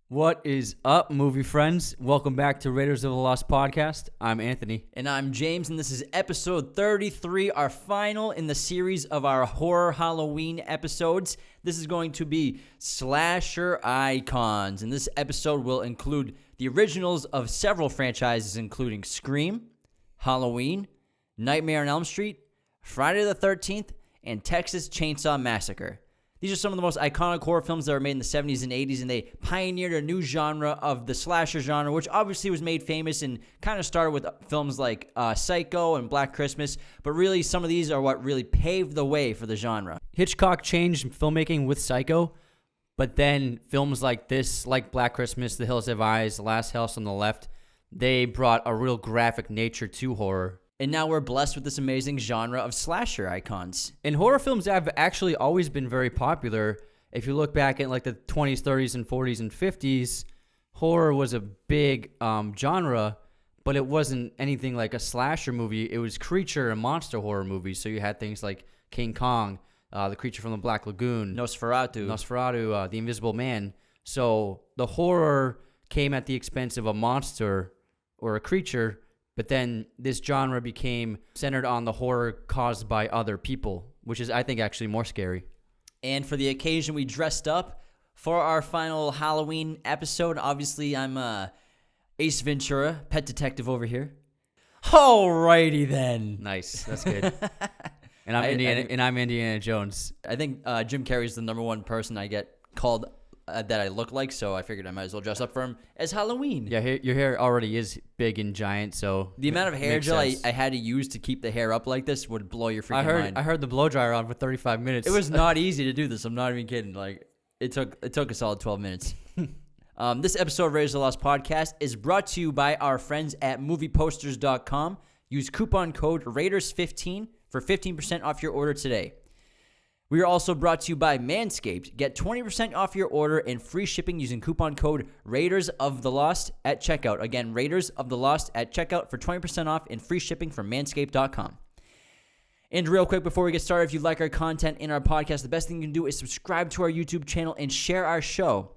What is up, movie friends? Welcome back to Raiders of the Lost podcast. I'm Anthony. And I'm James, and this is episode 33, our final in the series of our horror Halloween episodes. This is going to be slasher icons, and this episode will include the originals of several franchises, including Scream, Halloween, Nightmare on Elm Street, Friday the 13th, and Texas Chainsaw Massacre. These are some of the most iconic horror films that were made in the 70s and 80s, and they pioneered a new genre of the slasher genre, which obviously was made famous and kind of started with films like Psycho and Black Christmas, but really some of these are what really paved the way for the genre. Hitchcock changed filmmaking with Psycho, but then films like this, like Black Christmas, The Hills Have Eyes, The Last House on the Left, they brought a real graphic nature to horror. And now we're blessed with this amazing genre of slasher icons. And horror films have actually always been very popular. If you look back at like the 20s, 30s, and 40s and 50s, horror was a big genre, but it wasn't anything like a slasher movie. It was creature and monster horror movies. So you had things like King Kong, The Creature from the Black Lagoon, Nosferatu, The Invisible Man. So the horror came at the expense of a monster or a creature. But then this genre became centered on the horror caused by other people, which is, I think, actually more scary. And for the occasion, we dressed up for our final Halloween episode. Obviously, I'm Ace Ventura, pet detective over here. Alrighty then. Nice. That's good. And I'm Indiana Jones. I think Jim Carrey's the number one person I get called that I look like, so I figured I might as well dress up for him as Halloween. Yeah, your hair already is big and giant, so the amount of hair gel I had to use to keep the hair up like this would blow your freaking mind. I heard the blow dryer on for 35 minutes. It was not easy to do this. I'm not even kidding. Like it took a solid 12 minutes. This episode of Raiders of the Lost podcast is brought to you by our friends at movieposters.com. Use coupon code Raiders15 for 15% off your order today. We are also brought to you by Manscaped. Get 20% off your order and free shipping using coupon code Raiders of the Lost at checkout. Again, Raiders of the Lost at checkout for 20% off and free shipping from manscaped.com. And real quick, before we get started, if you like our content in our podcast, the best thing you can do is subscribe to our YouTube channel and share our show.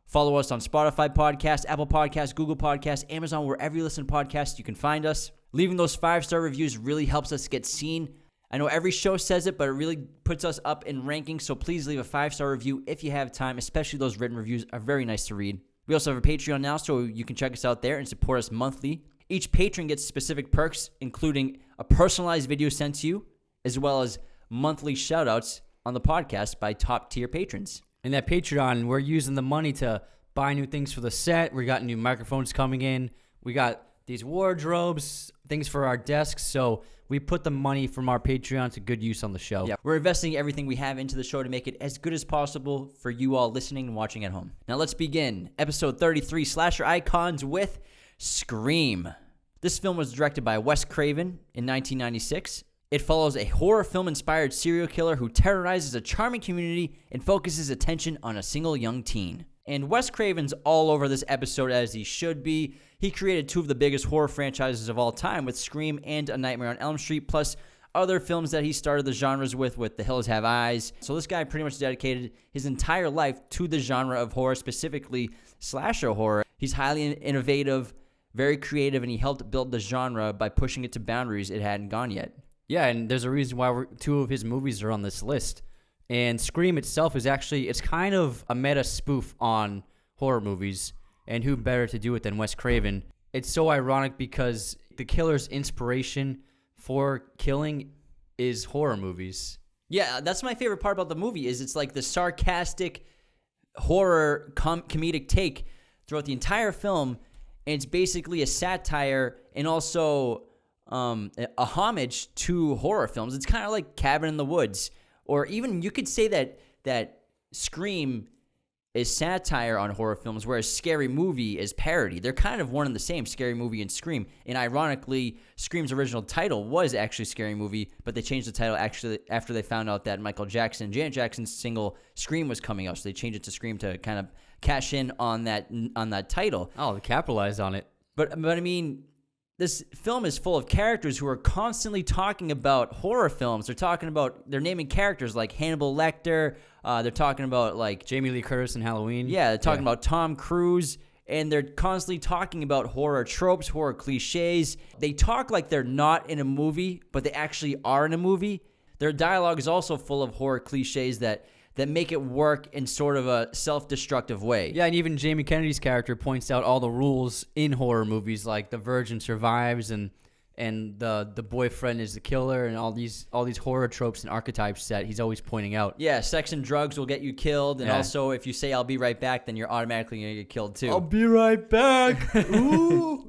Follow us on Spotify Podcasts, Apple Podcasts, Google Podcasts, Amazon, wherever you listen to podcasts, you can find us. Leaving those 5-star reviews really helps us get seen. I know every show says it, but it really puts us up in rankings, so please leave a 5-star review if you have time, especially those written reviews are very nice to read. We also have a Patreon now, so you can check us out there and support us monthly. Each patron gets specific perks, including a personalized video sent to you, as well as monthly shout-outs on the podcast by top-tier patrons. And that Patreon, we're using the money to buy new things for the set. We got new microphones coming in. We got these wardrobes, things for our desks, so we put the money from our Patreon to good use on the show. Yeah, we're investing everything we have into the show to make it as good as possible for you all listening and watching at home. Now let's begin. Episode 33, Slasher Icons with Scream. This film was directed by Wes Craven in 1996. It follows a horror film-inspired serial killer who terrorizes a charming community and focuses attention on a single young teen. And Wes Craven's all over this episode, as he should be. He created two of the biggest horror franchises of all time with Scream and A Nightmare on Elm Street, plus other films that he started the genres with The Hills Have Eyes. So this guy pretty much dedicated his entire life to the genre of horror, specifically slasher horror. He's highly innovative, very creative, and he helped build the genre by pushing it to boundaries it hadn't gone yet. Yeah, and there's a reason why two of his movies are on this list. And Scream itself is actually, it's kind of a meta spoof on horror movies. And who better to do it than Wes Craven? It's so ironic because the killer's inspiration for killing is horror movies. Yeah, that's my favorite part about the movie is it's like the sarcastic horror comedic take throughout the entire film. And it's basically a satire and also a homage to horror films. It's kind of like Cabin in the Woods. Or even you could say that Scream is satire on horror films, whereas Scary Movie is parody. They're kind of one and the same, Scary Movie and Scream. And ironically, Scream's original title was actually Scary Movie, but they changed the title actually after they found out that Janet Jackson's single Scream was coming out. So they changed it to Scream to kind of cash in on that title. Oh, they capitalized on it. But I mean, this film is full of characters who are constantly talking about horror films. They're naming characters like Hannibal Lecter. They're talking about like Jamie Lee Curtis in Halloween. Yeah, they're talking about Tom Cruise. And they're constantly talking about horror tropes, horror cliches. They talk like they're not in a movie, but they actually are in a movie. Their dialogue is also full of horror cliches that make it work in sort of a self-destructive way. Yeah, and even Jamie Kennedy's character points out all the rules in horror movies, like the virgin survives and the boyfriend is the killer, and all these horror tropes and archetypes that he's always pointing out. Yeah, sex and drugs will get you killed, and also if you say "I'll be right back," then you're automatically gonna get killed too. I'll be right back. Ooh.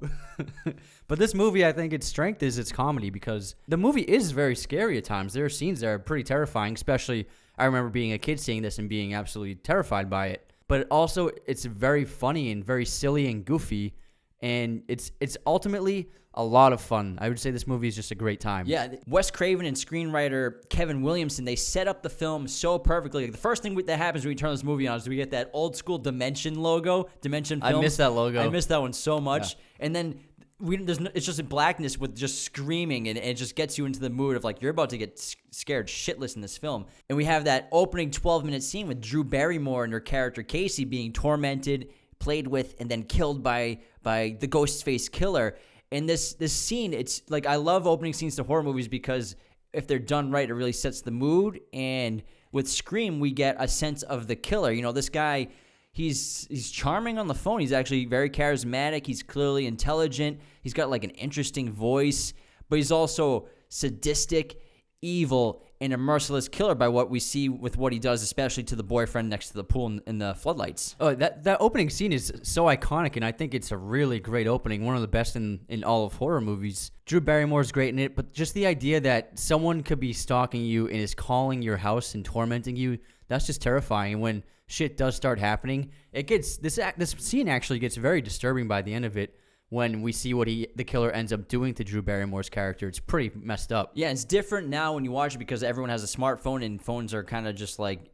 But this movie, I think its strength is its comedy, because the movie is very scary at times. There are scenes that are pretty terrifying, especially I remember being a kid seeing this and being absolutely terrified by it. But also, it's very funny and very silly and goofy, and it's ultimately a lot of fun. I would say this movie is just a great time. Yeah, Wes Craven and screenwriter Kevin Williamson, they set up the film so perfectly. Like, the first thing that happens when we turn this movie on is we get that old school Dimension logo, Dimension Films. I miss that logo. I miss that one so much. Yeah. And then it's just in blackness with just screaming, and it just gets you into the mood of like you're about to get scared shitless in this film. And we have that opening 12-minute scene with Drew Barrymore and her character Casey being tormented, played with, and then killed by the Ghostface killer. And this scene, it's like, I love opening scenes to horror movies because if they're done right, it really sets the mood. And with Scream, we get a sense of the killer. You know, this guy, he's charming on the phone. He's actually very charismatic. He's clearly intelligent. He's got like an interesting voice, but he's also sadistic, evil, and a merciless killer by what we see with what he does, especially to the boyfriend next to the pool in the floodlights. Oh, that opening scene is so iconic, and I think it's a really great opening, one of the best in all of horror movies. Drew Barrymore's great in it, but just the idea that someone could be stalking you and is calling your house and tormenting you, that's just terrifying. And when shit does start happening, it gets this scene actually gets very disturbing by the end of it. When we see what the killer ends up doing to Drew Barrymore's character, it's pretty messed up. Yeah, it's different now when you watch it because everyone has a smartphone and phones are kind of just like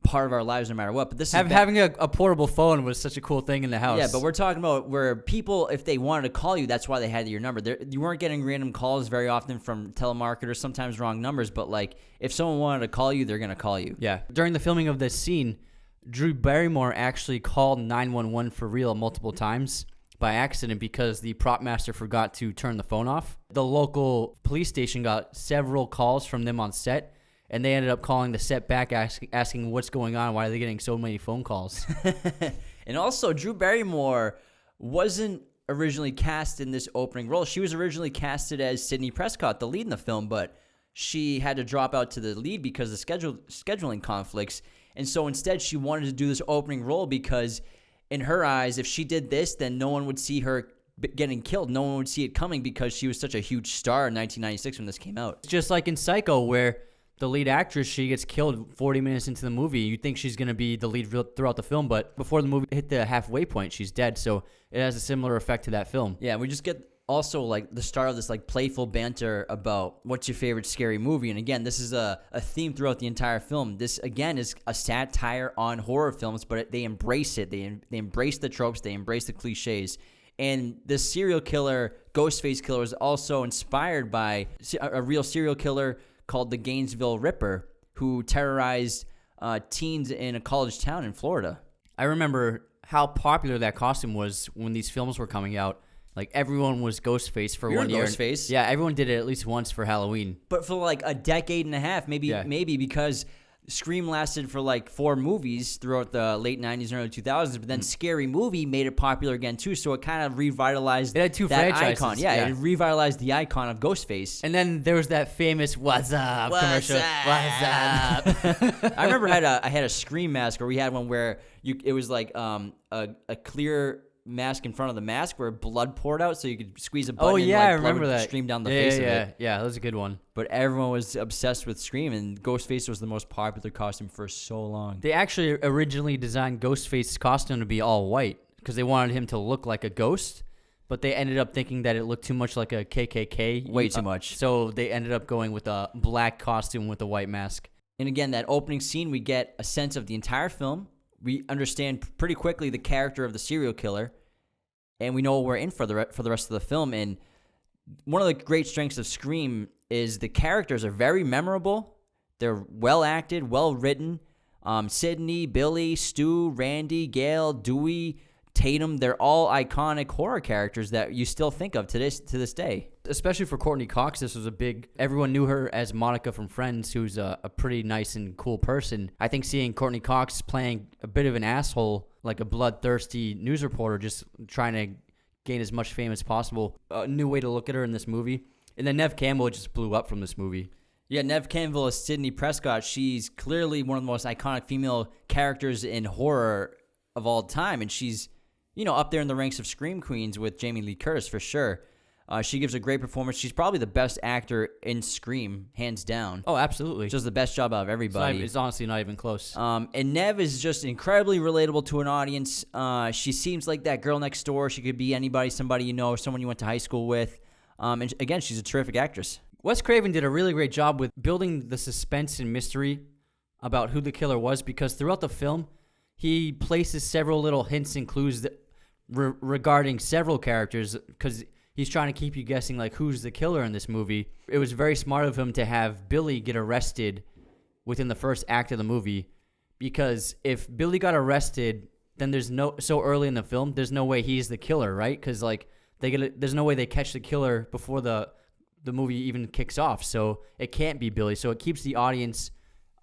part of our lives no matter what. But this having a portable phone was such a cool thing in the house. Yeah, but we're talking about where people, if they wanted to call you, that's why they had your number. You weren't getting random calls very often from telemarketers, sometimes wrong numbers. But like, if someone wanted to call you, they're gonna call you. Yeah. During the filming of this scene, Drew Barrymore actually called 911 for real multiple times by accident because the prop master forgot to turn the phone off. The local police station got several calls from them on set, and they ended up calling the set back asking what's going on, why are they getting so many phone calls. And also, Drew Barrymore wasn't originally cast in this opening role. She was originally casted as Sidney Prescott, the lead in the film, but she had to drop out to the lead because of scheduling conflicts. And so instead, she wanted to do this opening role because in her eyes, if she did this, then no one would see her getting killed. No one would see it coming because she was such a huge star in 1996 when this came out. Just like in Psycho, where the lead actress, she gets killed 40 minutes into the movie. You think she's going to be the lead throughout the film, but before the movie hit the halfway point, she's dead. So it has a similar effect to that film. Yeah, we just get also like the start of this like playful banter about what's your favorite scary movie. And again, this is a theme throughout the entire film. This again is a satire on horror films, but they embrace it. They embrace the tropes. They embrace the cliches. And this serial killer, Ghostface killer, is also inspired by a real serial killer called the Gainesville Ripper, who terrorized teens in a college town in Florida. I remember how popular that costume was when these films were coming out. Like, everyone was Ghostface for 1 year. Ghostface. Yeah, everyone did it at least once for Halloween. But for like a decade and a half, maybe because Scream lasted for like 4 movies throughout the late 90s and early 2000s, but then Scary Movie made it popular again too, so it kind of revitalized it had 2 that franchises. icon. Yeah, it revitalized the icon of Ghostface. And then there was that famous "What's up" commercial. What's up? I remember I had a Scream mask, or we had one where it was like a clear mask in front of the mask where blood poured out, so you could squeeze a button and I blood remember would that. stream down the face of it. Yeah, that was a good one. But everyone was obsessed with Scream, and Ghostface was the most popular costume for so long. They actually originally designed Ghostface's costume to be all white because they wanted him to look like a ghost, but they ended up thinking that it looked too much like a KKK. Way too much. So they ended up going with a black costume with a white mask. And again, that opening scene, we get a sense of the entire film. We understand pretty quickly the character of the serial killer, and we know what we're in for the rest of the film. And one of the great strengths of Scream is the characters are very memorable. They're well acted, well written. Sidney, Billy, Stu, Randy, Gail, Dewey, Tatum, they're all iconic horror characters that you still think of to this day. Especially for Courtney Cox, this was a big... Everyone knew her as Monica from Friends, who's a pretty nice and cool person. I think seeing Courtney Cox playing a bit of an asshole, like a bloodthirsty news reporter, just trying to gain as much fame as possible, a new way to look at her in this movie. And then Neve Campbell just blew up from this movie. Yeah, Neve Campbell is Sidney Prescott. She's clearly one of the most iconic female characters in horror of all time, and she's, up there in the ranks of Scream Queens with Jamie Lee Curtis for sure. She gives a great performance. She's probably the best actor in Scream, hands down. Oh, absolutely. She does the best job out of everybody. It's honestly not even close. And Neve is just incredibly relatable to an audience. She seems like that girl next door. She could be anybody, somebody you know, someone you went to high school with. And again, she's a terrific actress. Wes Craven did a really great job with building the suspense and mystery about who the killer was, because throughout the film, he places several little hints and clues regarding several characters, because he's trying to keep you guessing, like, who's the killer in this movie. It was very smart of him to have Billy get arrested within the first act of the movie, because if Billy got arrested, then so early in the film, there's no way he's the killer, right? Because, like, there's no way they catch the killer before the movie even kicks off, so it can't be Billy. So it keeps the audience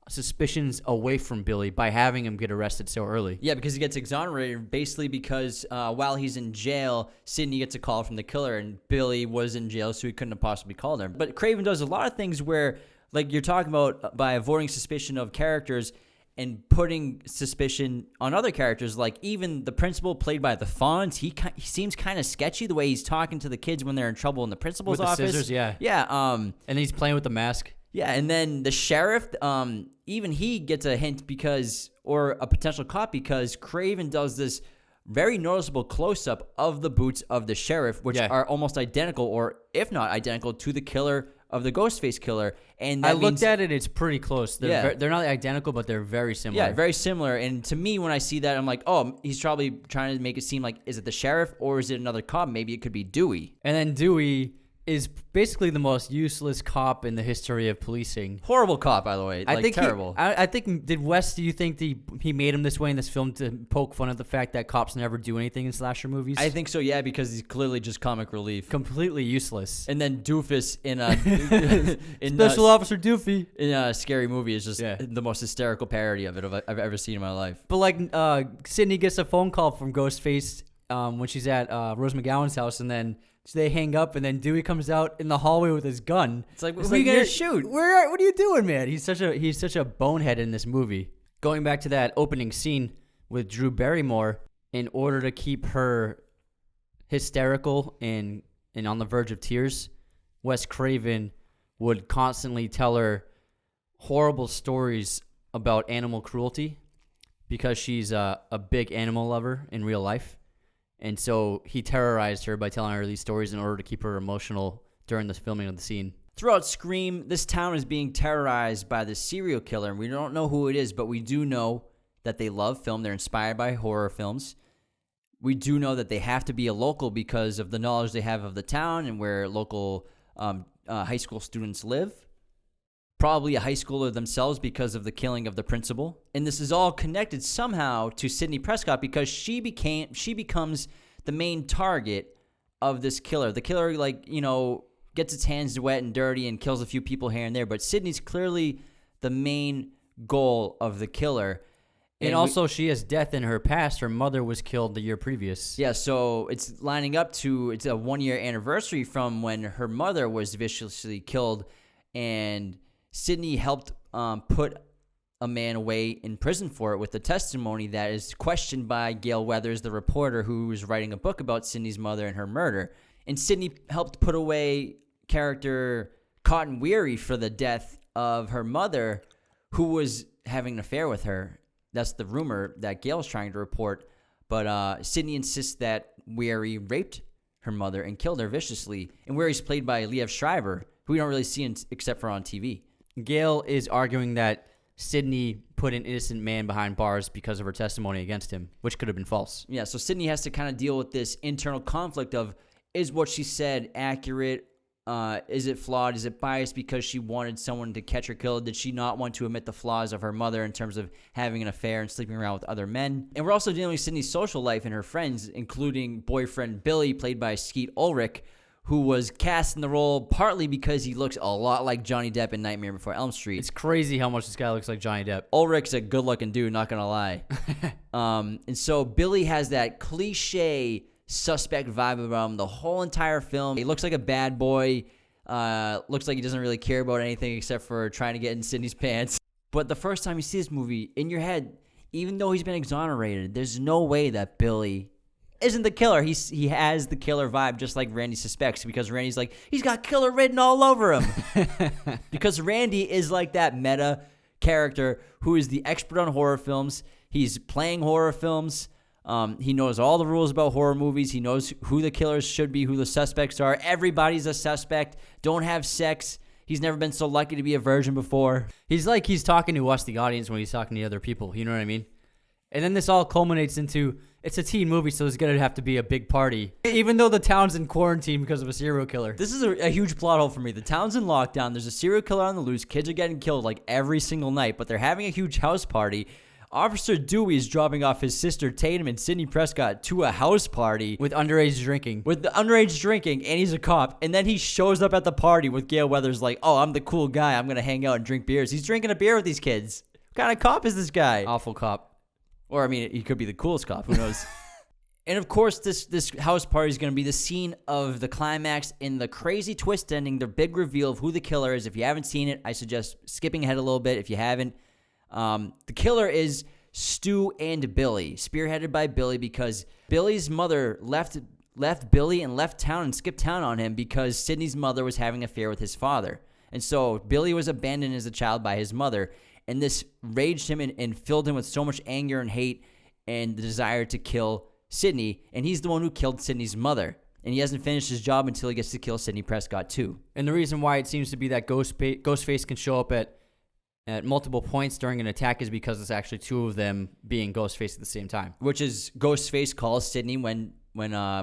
suspicions away from Billy by having him get arrested so early. Yeah, because he gets exonerated basically because while he's in jail, Sidney gets a call from the killer, and Billy was in jail, so he couldn't have possibly called him. But Craven does a lot of things where, like you're talking about, by avoiding suspicion of characters and putting suspicion on other characters, like even the principal played by the Fonz, he seems kind of sketchy the way he's talking to the kids when they're in trouble in the principal's with office. The scissors, yeah. Yeah. And he's playing with the mask. Yeah, and then the sheriff, even he gets a hint or a potential cop, because Craven does this very noticeable close-up of the boots of the sheriff, which are almost identical, or if not identical, to the killer of the Ghostface killer. And I looked at it, it's pretty close. They're not identical, but they're very similar. Yeah, very similar. And to me, when I see that, I'm like, oh, he's probably trying to make it seem like, is it the sheriff or is it another cop? Maybe it could be Dewey. And then Dewey is basically the most useless cop in the history of policing. Horrible cop, by the way. I think terrible. I think, did Wes, do you think he made him this way in this film to poke fun at the fact that cops never do anything in slasher movies? I think so, yeah, because he's clearly just comic relief. Completely useless. And then Doofus in Special Officer Doofy in a Scary Movie is just the most hysterical parody of it I've ever seen in my life. But like Sidney gets a phone call from Ghostface when she's at Rose McGowan's house, and then they hang up, and then Dewey comes out in the hallway with his gun. It's like, what are you gonna shoot? What are you doing, man? He's such a bonehead in this movie. Going back to that opening scene with Drew Barrymore, in order to keep her hysterical and on the verge of tears, Wes Craven would constantly tell her horrible stories about animal cruelty, because she's a big animal lover in real life. And so he terrorized her by telling her these stories in order to keep her emotional during the filming of the scene. Throughout Scream, this town is being terrorized by this serial killer, and we don't know who it is, but we do know that they love film. They're inspired by horror films. We do know that they have to be a local because of the knowledge they have of the town and where local high school students live. Probably a high schooler themselves because of the killing of the principal. And this is all connected somehow to Sidney Prescott, because she becomes the main target of this killer. The killer, gets its hands wet and dirty and kills a few people here and there, but Sidney's clearly the main goal of the killer. And also, she has death in her past. Her mother was killed the year previous. Yeah, so it's lining up to, it's a 1-year anniversary from when her mother was viciously killed, and Sidney helped put a man away in prison for it with the testimony that is questioned by Gail Weathers, the reporter who was writing a book about Sidney's mother and her murder. And Sidney helped put away character Cotton Weary for the death of her mother, who was having an affair with her. That's the rumor that Gail's trying to report. But Sidney insists that Weary raped her mother and killed her viciously. And Weary's played by Liev Schreiber, who we don't really see except for on TV. Gail is arguing that Sidney put an innocent man behind bars because of her testimony against him, which could have been false. Yeah, so Sidney has to kind of deal with this internal conflict of, is what she said accurate Is it flawed? Is it biased because she wanted someone to catch her killer? Did she not want to admit the flaws of her mother in terms of having an affair and sleeping around with other men? And we're also dealing with Sydney's social life and her friends, including boyfriend Billy, played by Skeet Ulrich, who was cast in the role partly because he looks a lot like Johnny Depp in Nightmare Before Elm Street. It's crazy how much this guy looks like Johnny Depp. Ulrich's a good-looking dude, not gonna lie. And so Billy has that cliche suspect vibe about him the whole entire film. He looks like a bad boy. Looks like he doesn't really care about anything except for trying to get in Sydney's pants. But the first time you see this movie, in your head, even though he's been exonerated, there's no way that Billy isn't the killer. He has the killer vibe, just like Randy suspects, because Randy's like, he's got killer written all over him. Because Randy is like that meta character who is the expert on horror films. He's playing horror films. He knows all the rules about horror movies. He knows who the killers should be, who the suspects are. Everybody's a suspect. Don't have sex. He's never been so lucky to be a virgin before. He's like he's talking to us, the audience, when he's talking to other people. You know what I mean? And then this all culminates into, it's a teen movie, so there's going to have to be a big party. Even though the town's in quarantine because of a serial killer. This is a huge plot hole for me. The town's in lockdown. There's a serial killer on the loose. Kids are getting killed like every single night, but they're having a huge house party. Officer Dewey is dropping off his sister Tatum and Sidney Prescott to a house party. With underage drinking. With the underage drinking, and he's a cop. And then he shows up at the party with Gale Weathers like, oh, I'm the cool guy. I'm going to hang out and drink beers. He's drinking a beer with these kids. What kind of cop is this guy? Awful cop. Or, I mean, he could be the coolest cop. Who knows? And, of course, this house party is going to be the scene of the climax in the crazy twist ending, the big reveal of who the killer is. If you haven't seen it, I suggest skipping ahead a little bit if you haven't. The killer is Stu and Billy, spearheaded by Billy because Billy's mother left Billy and left town and skipped town on him because Sydney's mother was having an affair with his father. And so Billy was abandoned as a child by his mother. And this raged him and filled him with so much anger and hate and the desire to kill Sydney. And he's the one who killed Sydney's mother. And he hasn't finished his job until he gets to kill Sidney Prescott, too. And the reason why it seems to be that Ghostface can show up at multiple points during an attack is because it's actually two of them being Ghostface at the same time. Which is Ghostface calls Sydney when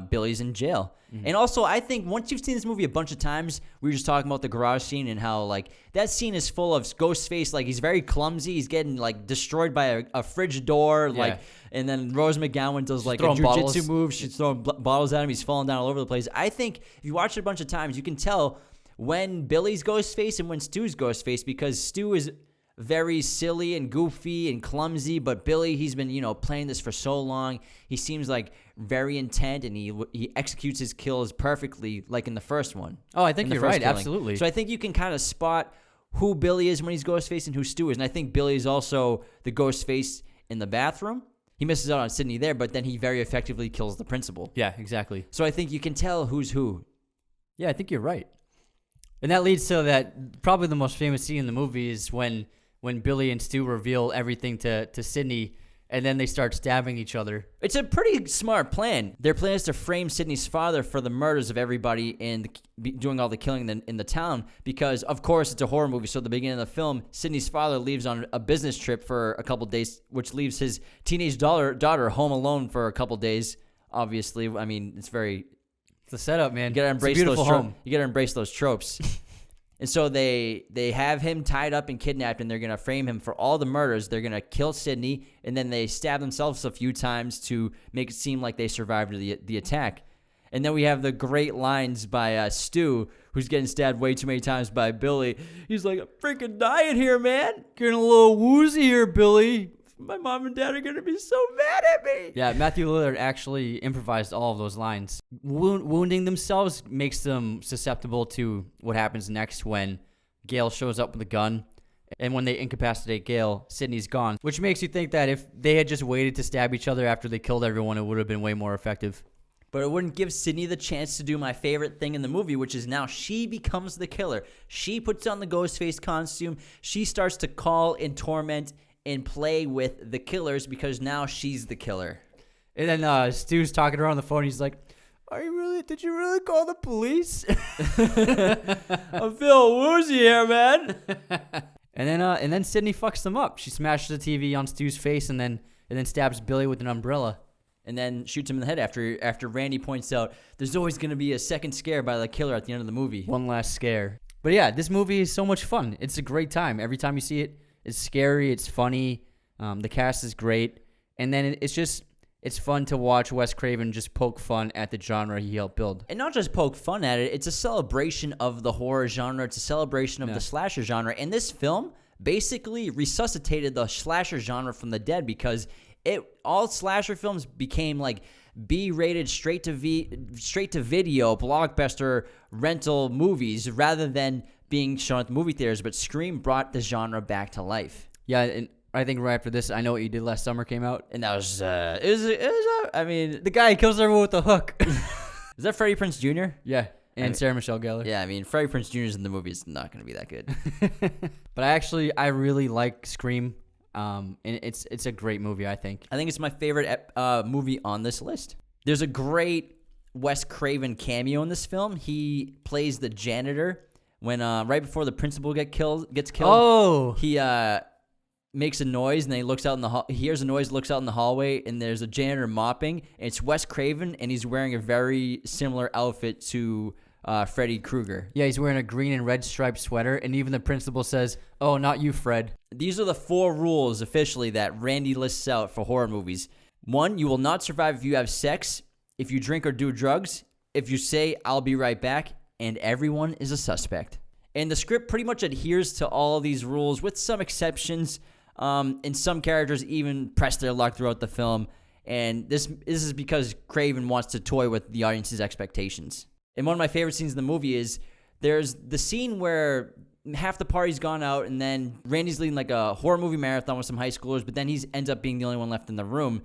Billy's in jail. Mm-hmm. And also, I think once you've seen this movie a bunch of times, we were just talking about the garage scene and how, like, that scene is full of Ghostface. Like, he's very clumsy. He's getting, like, destroyed by a fridge door. Yeah. Like, and then Rose McGowan does, like, a jiu-jitsu move. She's throwing bottles at him. He's falling down all over the place. I think if you watch it a bunch of times, you can tell when Billy's Ghostface and when Stu's Ghostface, because Stu is very silly and goofy and clumsy, but Billy, he's been, playing this for so long. He seems like very intent, and he executes his kills perfectly, like in the first one. Oh, I think you're right. Killing. Absolutely. So I think you can kind of spot who Billy is when he's Ghostface and who Stu is. And I think Billy is also the Ghostface in the bathroom. He misses out on Sydney there, but then he very effectively kills the principal. Yeah, exactly. So I think you can tell who's who. Yeah, I think you're right. And that leads to that probably the most famous scene in the movie is when Billy and Stu reveal everything to Sydney, and then they start stabbing each other. It's a pretty smart plan. Their plan is to frame Sydney's father for the murders of everybody and doing all the killing in the town because, of course, it's a horror movie. So at the beginning of the film, Sydney's father leaves on a business trip for a couple days, which leaves his teenage daughter home alone for a couple days, obviously. I mean, it's a setup, man. You got to embrace those tropes. You got to embrace those tropes. And so they have him tied up and kidnapped, and they're going to frame him for all the murders. They're going to kill Sydney, and then they stab themselves a few times to make it seem like they survived the attack. And then we have the great lines by Stu, who's getting stabbed way too many times by Billy. He's like, I'm freaking dying here, man. Getting a little woozy here, Billy. My mom and dad are going to be so mad at me. Yeah, Matthew Lillard actually improvised all of those lines. Wounding themselves makes them susceptible to what happens next when Gale shows up with a gun. And when they incapacitate Gale, Sydney's gone. Which makes you think that if they had just waited to stab each other after they killed everyone, it would have been way more effective. But it wouldn't give Sydney the chance to do my favorite thing in the movie, which is now she becomes the killer. She puts on the Ghostface costume. She starts to call and torment and play with the killers because now she's the killer. And then Stu's talking to her on the phone. He's like, did you really call the police? I'm feeling woozy here, man. And then Sydney fucks them up. She smashes the TV on Stu's face and then stabs Billy with an umbrella. and then shoots him in the head after Randy points out there's always going to be a second scare by the killer at the end of the movie. One last scare. But yeah, this movie is so much fun. It's a great time. Every time you see it, it's scary, it's funny, the cast is great, and then it's fun to watch Wes Craven just poke fun at the genre he helped build. And not just poke fun at it, it's a celebration of the horror genre, it's a celebration of the slasher genre, and this film basically resuscitated the slasher genre from the dead because all slasher films became like B-rated straight to video blockbuster rental movies rather than being shown at the movie theaters. But Scream brought the genre back to life. Yeah, and I think right after this, I Know What You Did Last Summer came out, and that was I mean, the guy kills everyone with a hook. Is that Freddie Prinze Jr.? Yeah, and Sarah Michelle Gellar. Yeah, I mean, Freddie Prinze Jr. is in the movie. It's not going to be that good. But I really like Scream. And it's a great movie, I think. I think it's my favorite movie on this list. There's a great Wes Craven cameo in this film. He plays the janitor when right before the principal gets killed. Oh, he makes a noise and then he looks out in the he hears a noise, looks out in the hallway, and there's a janitor mopping. And it's Wes Craven, and he's wearing a very similar outfit to Freddy Krueger. Yeah, he's wearing a green and red striped sweater, and even the principal says, "Oh, not you, Fred." These are the 4 rules officially that Randy lists out for horror movies. 1, you will not survive if you have sex, if you drink or do drugs, if you say, "I'll be right back," and everyone is a suspect. And the script pretty much adheres to all of these rules with some exceptions, and some characters even press their luck throughout the film. And this is because Craven wants to toy with the audience's expectations. And one of my favorite scenes in the movie is there's the scene where half the party's gone out, and then Randy's leading like a horror movie marathon with some high schoolers, but then he ends up being the only one left in the room.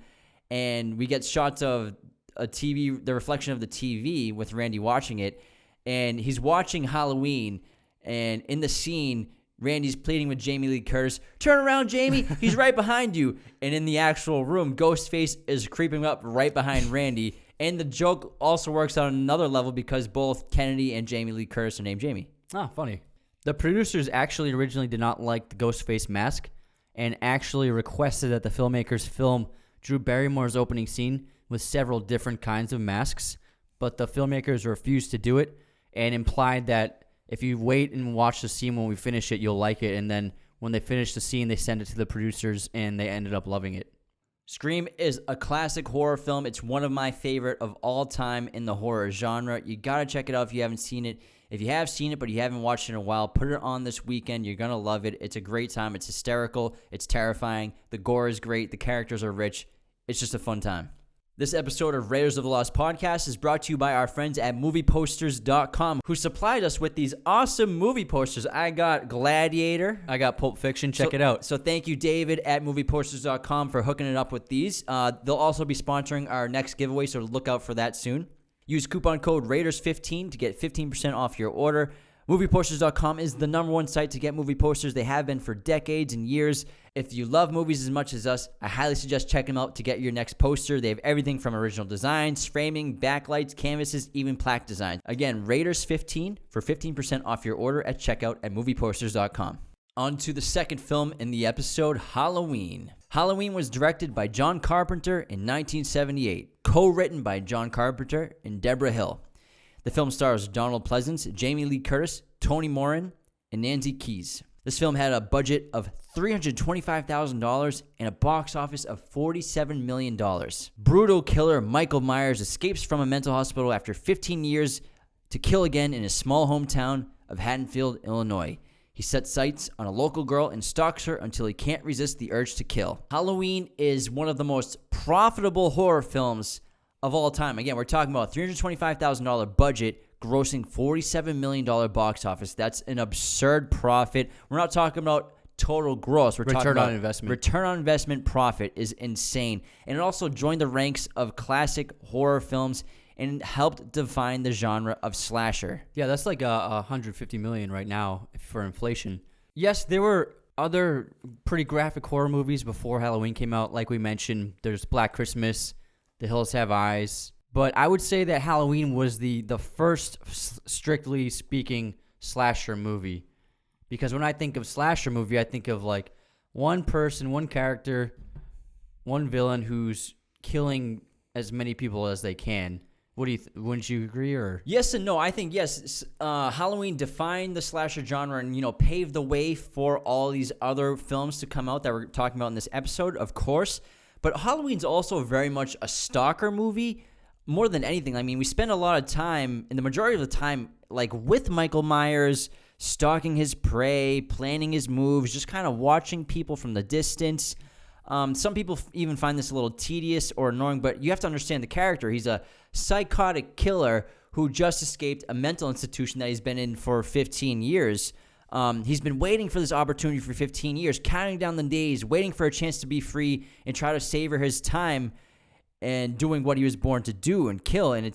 And we get shots of the reflection of the TV with Randy watching it. And he's watching Halloween, and in the scene, Randy's pleading with Jamie Lee Curtis, "Turn around, Jamie, he's right behind you." And in the actual room, Ghostface is creeping up right behind Randy. And the joke also works on another level because both Kennedy and Jamie Lee Curtis are named Jamie. Ah, funny. The producers actually originally did not like the Ghostface mask and actually requested that the filmmakers film Drew Barrymore's opening scene with several different kinds of masks, but the filmmakers refused to do it and implied that if you wait and watch the scene when we finish it, you'll like it. And then when they finish the scene, they send it to the producers, and they ended up loving it. Scream is a classic horror film. It's one of my favorite of all time in the horror genre. You got to check it out if you haven't seen it. If you have seen it but you haven't watched it in a while, put it on this weekend. You're going to love it. It's a great time. It's hysterical. It's terrifying. The gore is great. The characters are rich. It's just a fun time. This episode of Raiders of the Lost podcast is brought to you by our friends at movieposters.com, who supplied us with these awesome movie posters. I got Gladiator. I got Pulp Fiction. Check it out. So thank you, David, at movieposters.com for hooking it up with these. They'll also be sponsoring our next giveaway, so look out for that soon. Use coupon code Raiders15 to get 15% off your order. Movieposters.com is the #1 site to get movie posters. They have been for decades and years. If you love movies as much as us, I highly suggest checking them out to get your next poster. They have everything from original designs, framing, backlights, canvases, even plaque design. Again, Raiders15 for 15% off your order at checkout at movieposters.com. On to the second film in the episode, Halloween. Halloween was directed by John Carpenter in 1978, co-written by John Carpenter and Deborah Hill. The film stars Donald Pleasance, Jamie Lee Curtis, Tony Moran, and Nancy Kyes. This film had a budget of $325,000 and a box office of $47 million. Brutal killer Michael Myers escapes from a mental hospital after 15 years to kill again in his small hometown of Haddonfield, Illinois. He sets sights on a local girl and stalks her until he can't resist the urge to kill. Halloween is one of the most profitable horror films of all time. Again, we're talking about $325,000 budget, grossing $47 million box office. That's an absurd profit. We're not talking about total gross. We're talking about return on investment. Return on investment profit is insane. And it also joined the ranks of classic horror films and helped define the genre of slasher. Yeah, that's like $150 million right now for inflation. Yes, there were other pretty graphic horror movies before Halloween came out. Like we mentioned, there's Black Christmas, The Hills Have Eyes. But I would say that Halloween was the first, strictly speaking, slasher movie. Because when I think of slasher movie, I think of like one person, one character, one villain who's killing as many people as they can. What do you? Wouldn't you agree? Or yes and no. I think yes. Halloween defined the slasher genre and paved the way for all these other films to come out that we're talking about in this episode, of course. But Halloween's also very much a stalker movie more than anything. I mean, we spend a lot of time, and the majority of the time, like with Michael Myers, stalking his prey, planning his moves, just kind of watching people from the distance. Some people even find this a little tedious or annoying, but you have to understand the character. He's a psychotic killer who just escaped a mental institution that he's been in for 15 years. He's been waiting for this opportunity for 15 years, counting down the days, waiting for a chance to be free and try to savor his time and doing what he was born to do and kill. And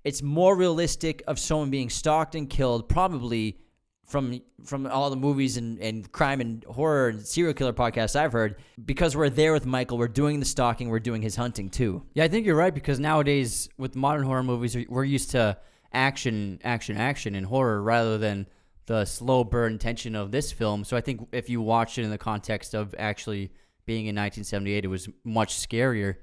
it's more realistic of someone being stalked and killed, probably from all the movies and crime and horror and serial killer podcasts I've heard, because we're there with Michael. We're doing the stalking. We're doing his hunting too. Yeah, I think you're right, because nowadays with modern horror movies, we're used to action in horror rather than the slow burn tension of this film. So I think if you watch it in the context of actually being in 1978, it was much scarier.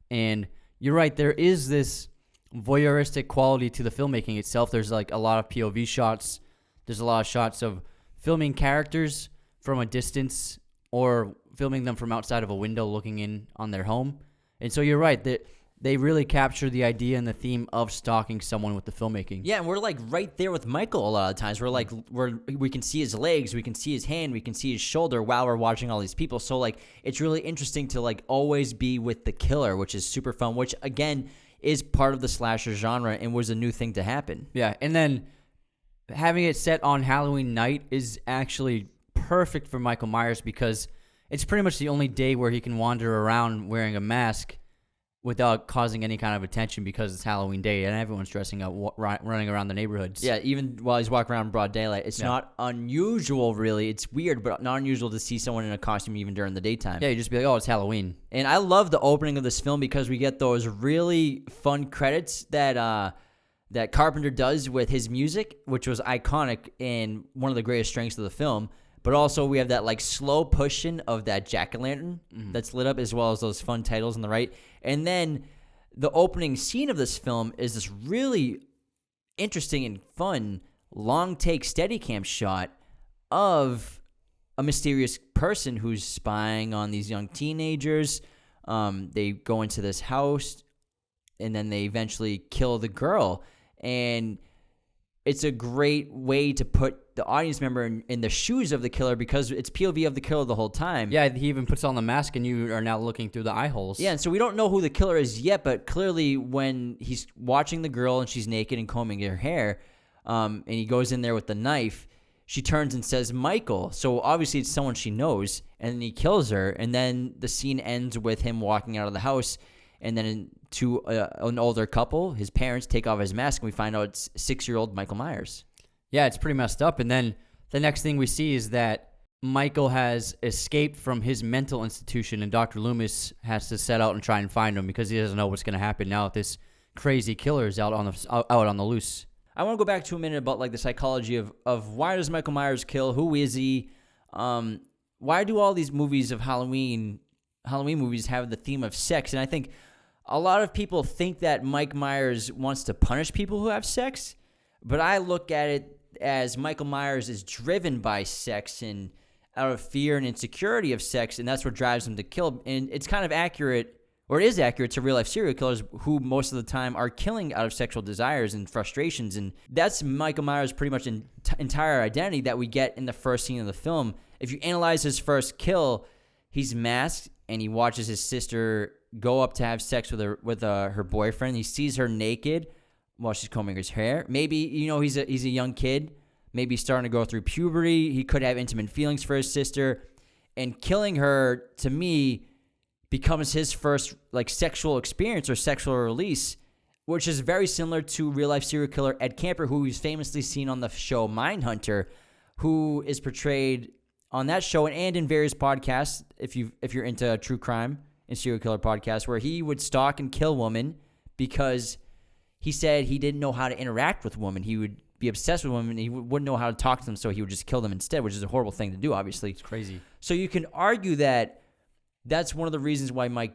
And you're right, there is this voyeuristic quality to the filmmaking itself. There's like a lot of POV shots. There's a lot of shots of filming characters from a distance or filming them from outside of a window looking in on their home. And so you're right, that they really capture the idea and the theme of stalking someone with the filmmaking. Yeah, and we're like right there with Michael a lot of times. We can see his legs, we can see his hand, we can see his shoulder while we're watching all these people. So like it's really interesting to like always be with the killer, which is super fun, which again is part of the slasher genre and was a new thing to happen. Yeah, and then having it set on Halloween night is actually perfect for Michael Myers, because it's pretty much the only day where he can wander around wearing a mask without causing any kind of attention, because it's Halloween day and everyone's dressing up, running around the neighborhoods. Yeah, even while he's walking around in broad daylight. It's not unusual, really. It's weird, but not unusual to see someone in a costume even during the daytime. Yeah, you just be like, oh, it's Halloween. And I love the opening of this film because we get those really fun credits that Carpenter does with his music, which was iconic and one of the greatest strengths of the film. But also we have that like slow pushing of that jack-o'-lantern that's lit up, as well as those fun titles on the right. And then the opening scene of this film is this really interesting and fun long take Steadicam shot of a mysterious person who's spying on these young teenagers. They go into this house and then they eventually kill the girl. And it's a great way to put the audience member in the shoes of the killer, because it's POV of the killer the whole time. Yeah, he even puts on the mask and you are now looking through the eye holes. Yeah, and so we don't know who the killer is yet, but clearly when he's watching the girl and she's naked and combing her hair, and he goes in there with the knife, she turns and says, Michael. So obviously it's someone she knows, and then he kills her, and then the scene ends with him walking out of the house, and then to an older couple, his parents take off his mask, and we find out it's 6-year-old Michael Myers. Yeah, it's pretty messed up. And then the next thing we see is that Michael has escaped from his mental institution, and Dr. Loomis has to set out and try and find him, because he doesn't know what's going to happen now that this crazy killer is out on the loose. I want to go back to a minute about like the psychology of why does Michael Myers kill? Who is he? Why do all these movies of Halloween movies have the theme of sex? And I think a lot of people think that Mike Myers wants to punish people who have sex, but I look at it as Michael Myers is driven by sex and out of fear and insecurity of sex, and that's what drives him to kill. And it's kind of accurate, or it is accurate to real-life serial killers who most of the time are killing out of sexual desires and frustrations, and that's Michael Myers' pretty much entire identity that we get in the first scene of the film. If you analyze his first kill, he's masked, and he watches his sister go up to have sex with her boyfriend. He sees her naked while she's combing his hair. Maybe, he's a young kid. Maybe he's starting to go through puberty. He could have intimate feelings for his sister. And killing her, to me, becomes his first like sexual experience or sexual release, which is very similar to real-life serial killer Ed Camper, who is famously seen on the show Mindhunter, who is portrayed on that show and in various podcasts, if you're into true crime and serial killer podcasts, where he would stalk and kill women because he said he didn't know how to interact with women. He would be obsessed with women, and he wouldn't know how to talk to them, so he would just kill them instead, which is a horrible thing to do, obviously. It's crazy. So you can argue that that's one of the reasons why Mike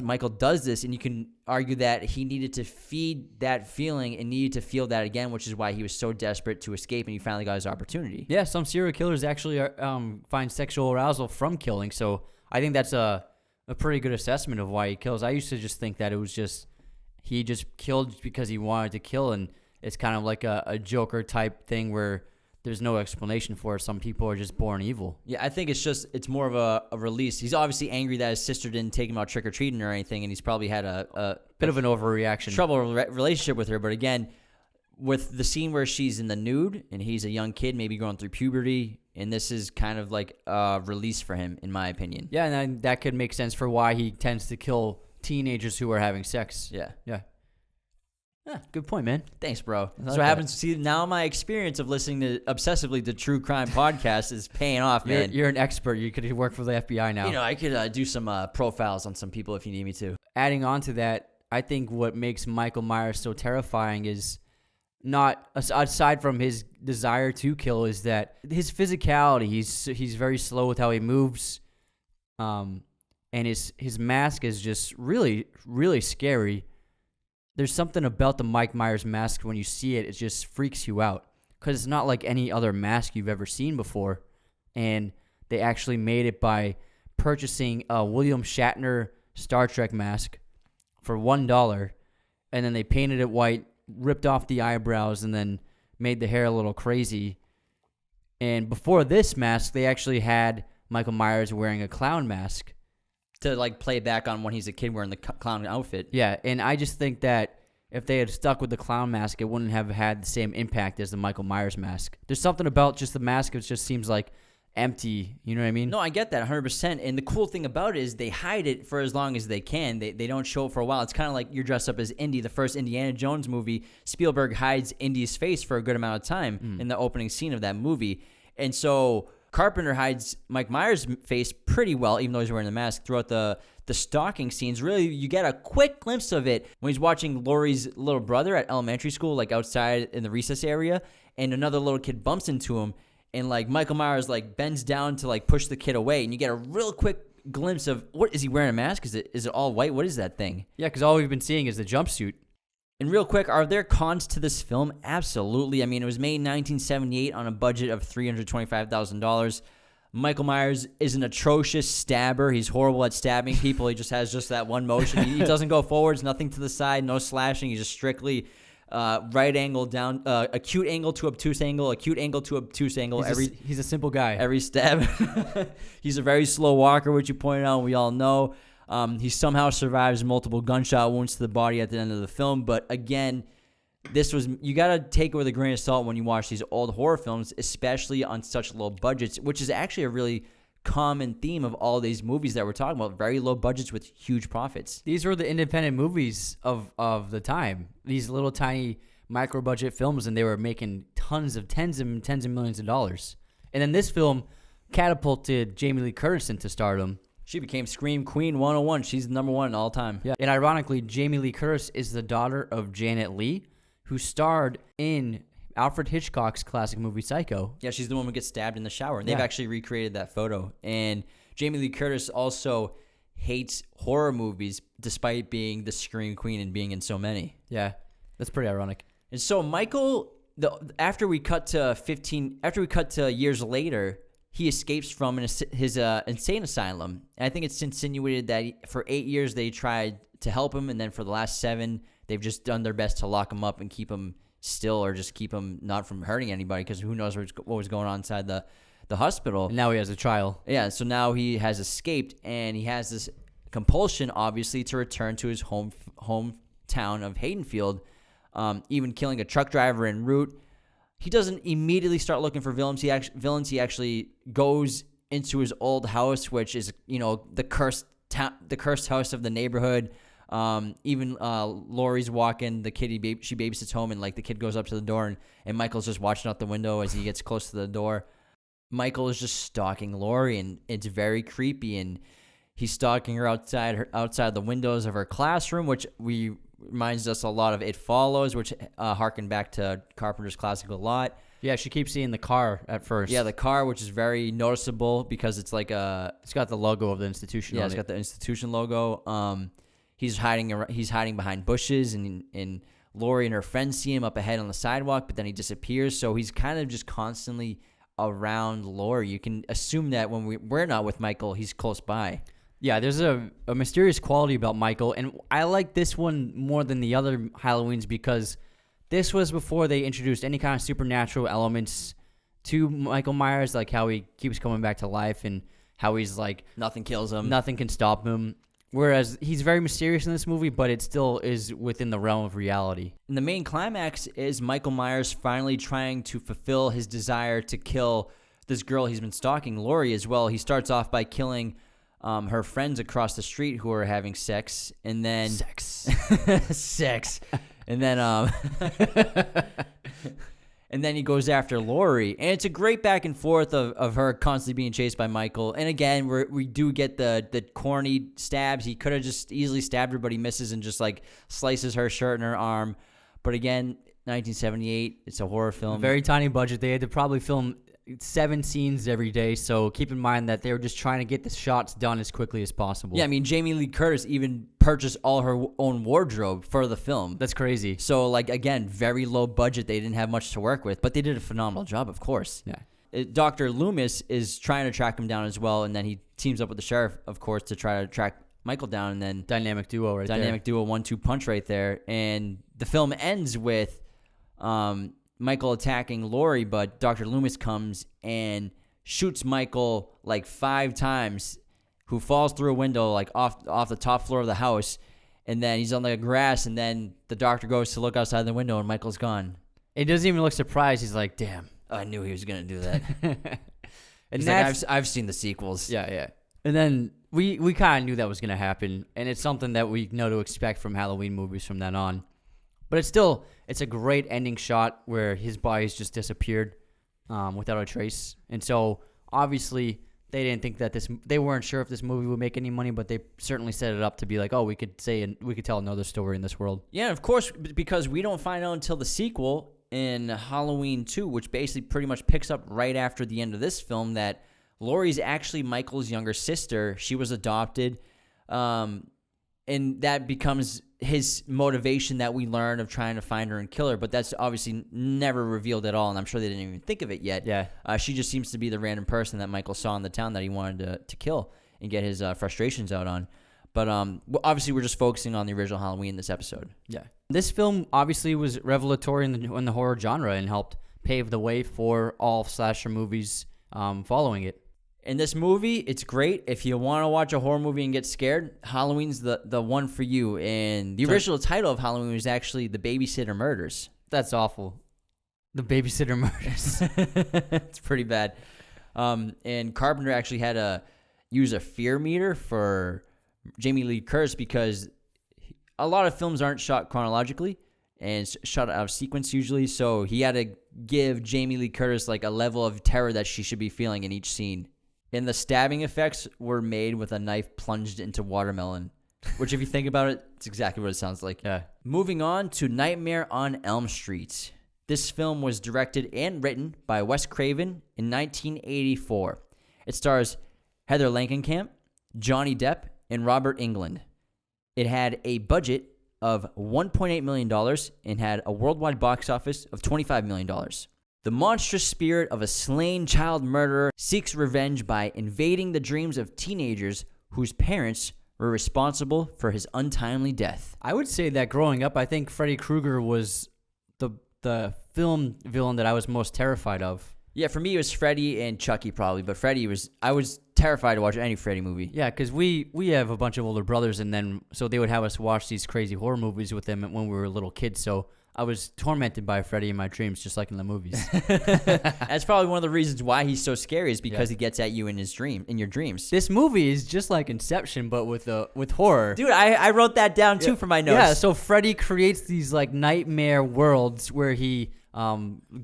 Michael does this, and you can argue that he needed to feed that feeling and needed to feel that again, which is why he was so desperate to escape, and he finally got his opportunity. Yeah, some serial killers actually find sexual arousal from killing, so I think that's a pretty good assessment of why he kills. I used to just think that it was just he just killed because he wanted to kill, and it's kind of like a Joker type thing where there's no explanation for it. Some people are just born evil. Yeah, I think it's more of a release. He's obviously angry that his sister didn't take him out trick-or-treating or anything, and he's probably had a Bit of an overreaction. trouble relationship with her. But again, with the scene where she's in the nude and he's a young kid, maybe going through puberty, and this is kind of like a release for him, in my opinion. Yeah, and then that could make sense for why he tends to kill teenagers who are having sex. Yeah. Yeah, good point, man. Thanks, bro. like So that. happens. See, now my experience of listening to obsessively to true crime podcasts is paying off, man. You're an expert. You could work for the FBI now. You know, I could do some profiles on some people if you need me to. Adding on to that, I think what makes Michael Myers so terrifying is not aside from his desire to kill, is that his physicality. He's very slow with how he moves, and his mask is just really, really scary. There's something about the Mike Myers mask when you see it, it just freaks you out because it's not like any other mask you've ever seen before. And they actually made it by purchasing a William Shatner Star Trek mask for $1, and then they painted it white, ripped off the eyebrows, and then made the hair a little crazy. And before this mask, they actually had Michael Myers wearing a clown mask. To like play back on when he's a kid wearing the clown outfit. Yeah, and I just think that if they had stuck with the clown mask, it wouldn't have had the same impact as the Michael Myers mask. There's something about just the mask, it just seems like empty. You know what I mean? No, I get that 100%. And the cool thing about it is they hide it for as long as they can. They don't show it for a while. It's kind of like you're dressed up as Indy. The first Indiana Jones movie, Spielberg hides Indy's face for a good amount of time in the opening scene of that movie. And so Carpenter hides Mike Myers' face pretty well, even though he's wearing the mask, throughout the stalking scenes. Really, you get a quick glimpse of it when he's watching Laurie's little brother at elementary school, like outside in the recess area, and another little kid bumps into him, and like Michael Myers like bends down to like push the kid away, and you get a real quick glimpse of what is he wearing a mask? Is it all white? What is that thing? Yeah, because all we've been seeing is the jumpsuit. And real quick, are there cons to this film? Absolutely. I mean, it was made in 1978 on a budget of $325,000. Michael Myers is an atrocious stabber. He's horrible at stabbing people. He just has just that one motion. He doesn't go forwards, nothing to the side, no slashing. He's just strictly right angle down, acute angle to obtuse angle, acute angle to obtuse angle. He's a simple guy. Every stab. He's a very slow walker, which you pointed out, and we all know. He somehow survives multiple gunshot wounds to the body at the end of the film. But again, you got to take it with a grain of salt when you watch these old horror films, especially on such low budgets, which is actually a really common theme of all these movies that we're talking about. Very low budgets with huge profits. These were the independent movies of the time. These little tiny micro budget films, and they were making tens of millions of dollars. And then this film catapulted Jamie Lee Curtis into stardom. She became Scream Queen 101. She's number one all time. Yeah. And ironically, Jamie Lee Curtis is the daughter of Janet Leigh, who starred in Alfred Hitchcock's classic movie Psycho. Yeah, she's the one who gets stabbed in the shower. And they've actually recreated that photo. And Jamie Lee Curtis also hates horror movies despite being the Scream Queen and being in so many. Yeah, that's pretty ironic. And so Michael, after we cut to years later, he escapes from his insane asylum. And I think it's insinuated that for 8 years they tried to help him, and then for the last 7, they've just done their best to lock him up and keep him still, or just keep him not from hurting anybody, because who knows what was going on inside the hospital. And now he has a trial. Yeah, so now he has escaped, and he has this compulsion, obviously, to return to his hometown of Haddonfield, even killing a truck driver en route. He doesn't immediately start looking for villains. He actually goes into his old house, which is, the cursed house of the neighborhood. Even Laurie's walking the kid she babysits home, and like the kid goes up to the door, and Michael's just watching out the window as he gets close to the door. Michael is just stalking Laurie, and it's very creepy, and he's stalking her outside the windows of her classroom, which reminds us a lot of It Follows, which harken back to Carpenter's classic a lot. Yeah, she keeps seeing the car at first. Yeah, the car, which is very noticeable because it's like it's got the logo of the institution. Yeah, on it's it. got the institution logo. He's hiding behind bushes, and Lori and her friends see him up ahead on the sidewalk, but then he disappears. So he's kind of just constantly around Lori. You can assume that when we're not with Michael, he's close by. Yeah, there's a mysterious quality about Michael, and I like this one more than the other Halloweens because this was before they introduced any kind of supernatural elements to Michael Myers, like how he keeps coming back to life and how he's like Nothing kills him. nothing can stop him. Whereas he's very mysterious in this movie, but it still is within the realm of reality. And the main climax is Michael Myers finally trying to fulfill his desire to kill this girl he's been stalking, Lori, as well. He starts off by killing her friends across the street who are having sex, and then sex, and then and then he goes after Lori, and it's a great back and forth of her constantly being chased by Michael. And again, we do get the corny stabs. He could have just easily stabbed her, but he misses and just like slices her shirt and her arm. But again, 1978, it's a horror film. Very tiny budget. They had to probably film 7 scenes every day, so keep in mind that they were just trying to get the shots done as quickly as possible. Yeah, I mean, Jamie Lee Curtis even purchased all her own wardrobe for the film. That's crazy. So, like, again, very low budget. They didn't have much to work with, but they did a phenomenal job, of course. Yeah. Dr. Loomis is trying to track him down as well, and then he teams up with the sheriff, of course, to try to track Michael down, and then Dynamic duo right there. Dynamic duo 1-2 punch right there. And the film ends with Michael attacking Lori, but Dr. Loomis comes and shoots Michael like 5 times, who falls through a window like off the top floor of the house, and then he's on the grass, and then the doctor goes to look outside the window, and Michael's gone. It doesn't even look surprised. He's like, damn. I knew he was going to do that. And He's like, I've seen the sequels. Yeah. And then we kind of knew that was going to happen, and it's something that we know to expect from Halloween movies from then on. But it's a great ending shot where his body's just disappeared without a trace. And so obviously they didn't think that they weren't sure if this movie would make any money, but they certainly set it up to be like, oh, we could tell another story in this world. Yeah, of course, because we don't find out until the sequel in Halloween 2, which basically pretty much picks up right after the end of this film, that Laurie's actually Michael's younger sister. She was adopted, and that becomes his motivation that we learn of trying to find her and kill her. But that's obviously never revealed at all, and I'm sure they didn't even think of it yet. Yeah. She just seems to be the random person that Michael saw in the town that he wanted to kill and get his frustrations out on. But obviously we're just focusing on the original Halloween this episode. Yeah. This film obviously was revelatory in the horror genre and helped pave the way for all slasher movies following it. In this movie, it's great. If you want to watch a horror movie and get scared, Halloween's the one for you. And the original title of Halloween was actually The Babysitter Murders. That's awful. The Babysitter Murders. It's pretty bad. And Carpenter actually had to use a fear meter for Jamie Lee Curtis because a lot of films aren't shot chronologically and shot out of sequence usually. So he had to give Jamie Lee Curtis like a level of terror that she should be feeling in each scene. And the stabbing effects were made with a knife plunged into watermelon, which if you think about it, it's exactly what it sounds like. Yeah. Moving on to Nightmare on Elm Street. This film was directed and written by Wes Craven in 1984. It stars Heather Langenkamp, Johnny Depp, and Robert Englund. It had a budget of $1.8 million and had a worldwide box office of $25 million. The monstrous spirit of a slain child murderer seeks revenge by invading the dreams of teenagers whose parents were responsible for his untimely death. I would say that growing up, I think Freddy Krueger was the film villain that I was most terrified of. Yeah, for me it was Freddy and Chucky probably, but I was terrified to watch any Freddy movie. Yeah, because we have a bunch of older brothers, and then so they would have us watch these crazy horror movies with them when we were little kids, so I was tormented by Freddy in my dreams, just like in the movies. That's probably one of the reasons why he's so scary is because he gets at you in your dreams. This movie is just like Inception, but with horror. Dude, I wrote that down too for my notes. Yeah, so Freddy creates these like nightmare worlds where he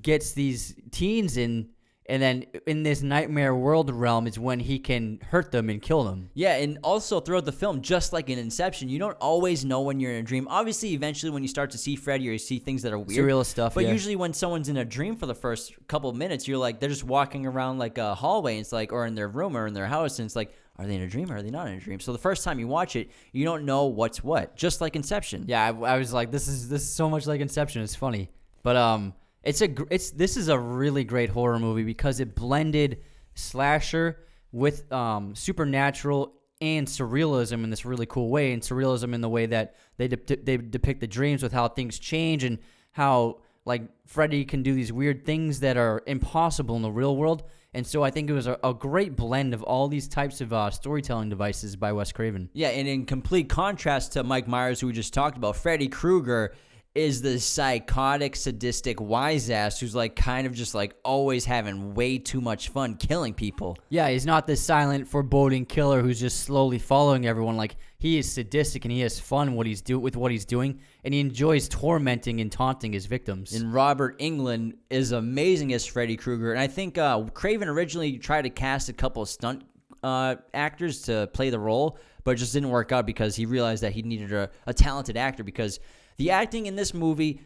gets these teens in, And then in this nightmare world realm is when he can hurt them and kill them. Yeah, and also throughout the film, just like in Inception, you don't always know when you're in a dream. Obviously, eventually when you start to see Freddy or you see things that are weird. Surreal stuff, But yeah. usually when someone's in a dream for the first couple of minutes, you're like, they're just walking around like a hallway, and it's like, or in their room or in their house, and it's like, are they in a dream or are they not in a dream? So the first time you watch it, you don't know what's what, just like Inception. Yeah, I was like, this is so much like Inception. It's funny. But this is a really great horror movie because it blended slasher with supernatural and surrealism in this really cool way, and surrealism in the way that they depict the dreams with how things change and how like Freddy can do these weird things that are impossible in the real world. And so I think it was a great blend of all these types of storytelling devices by Wes Craven. Yeah, and in complete contrast to Mike Myers, who we just talked about, Freddy Krueger is the psychotic, sadistic wise ass who's like kind of just like always having way too much fun killing people. Yeah, he's not the silent, foreboding killer who's just slowly following everyone. Like, he is sadistic and he has fun with what he's doing, and he enjoys tormenting and taunting his victims. And Robert Englund is amazing as Freddy Krueger. And I think Craven originally tried to cast a couple of stunt actors to play the role, but it just didn't work out because he realized that he needed a talented actor, because the acting in this movie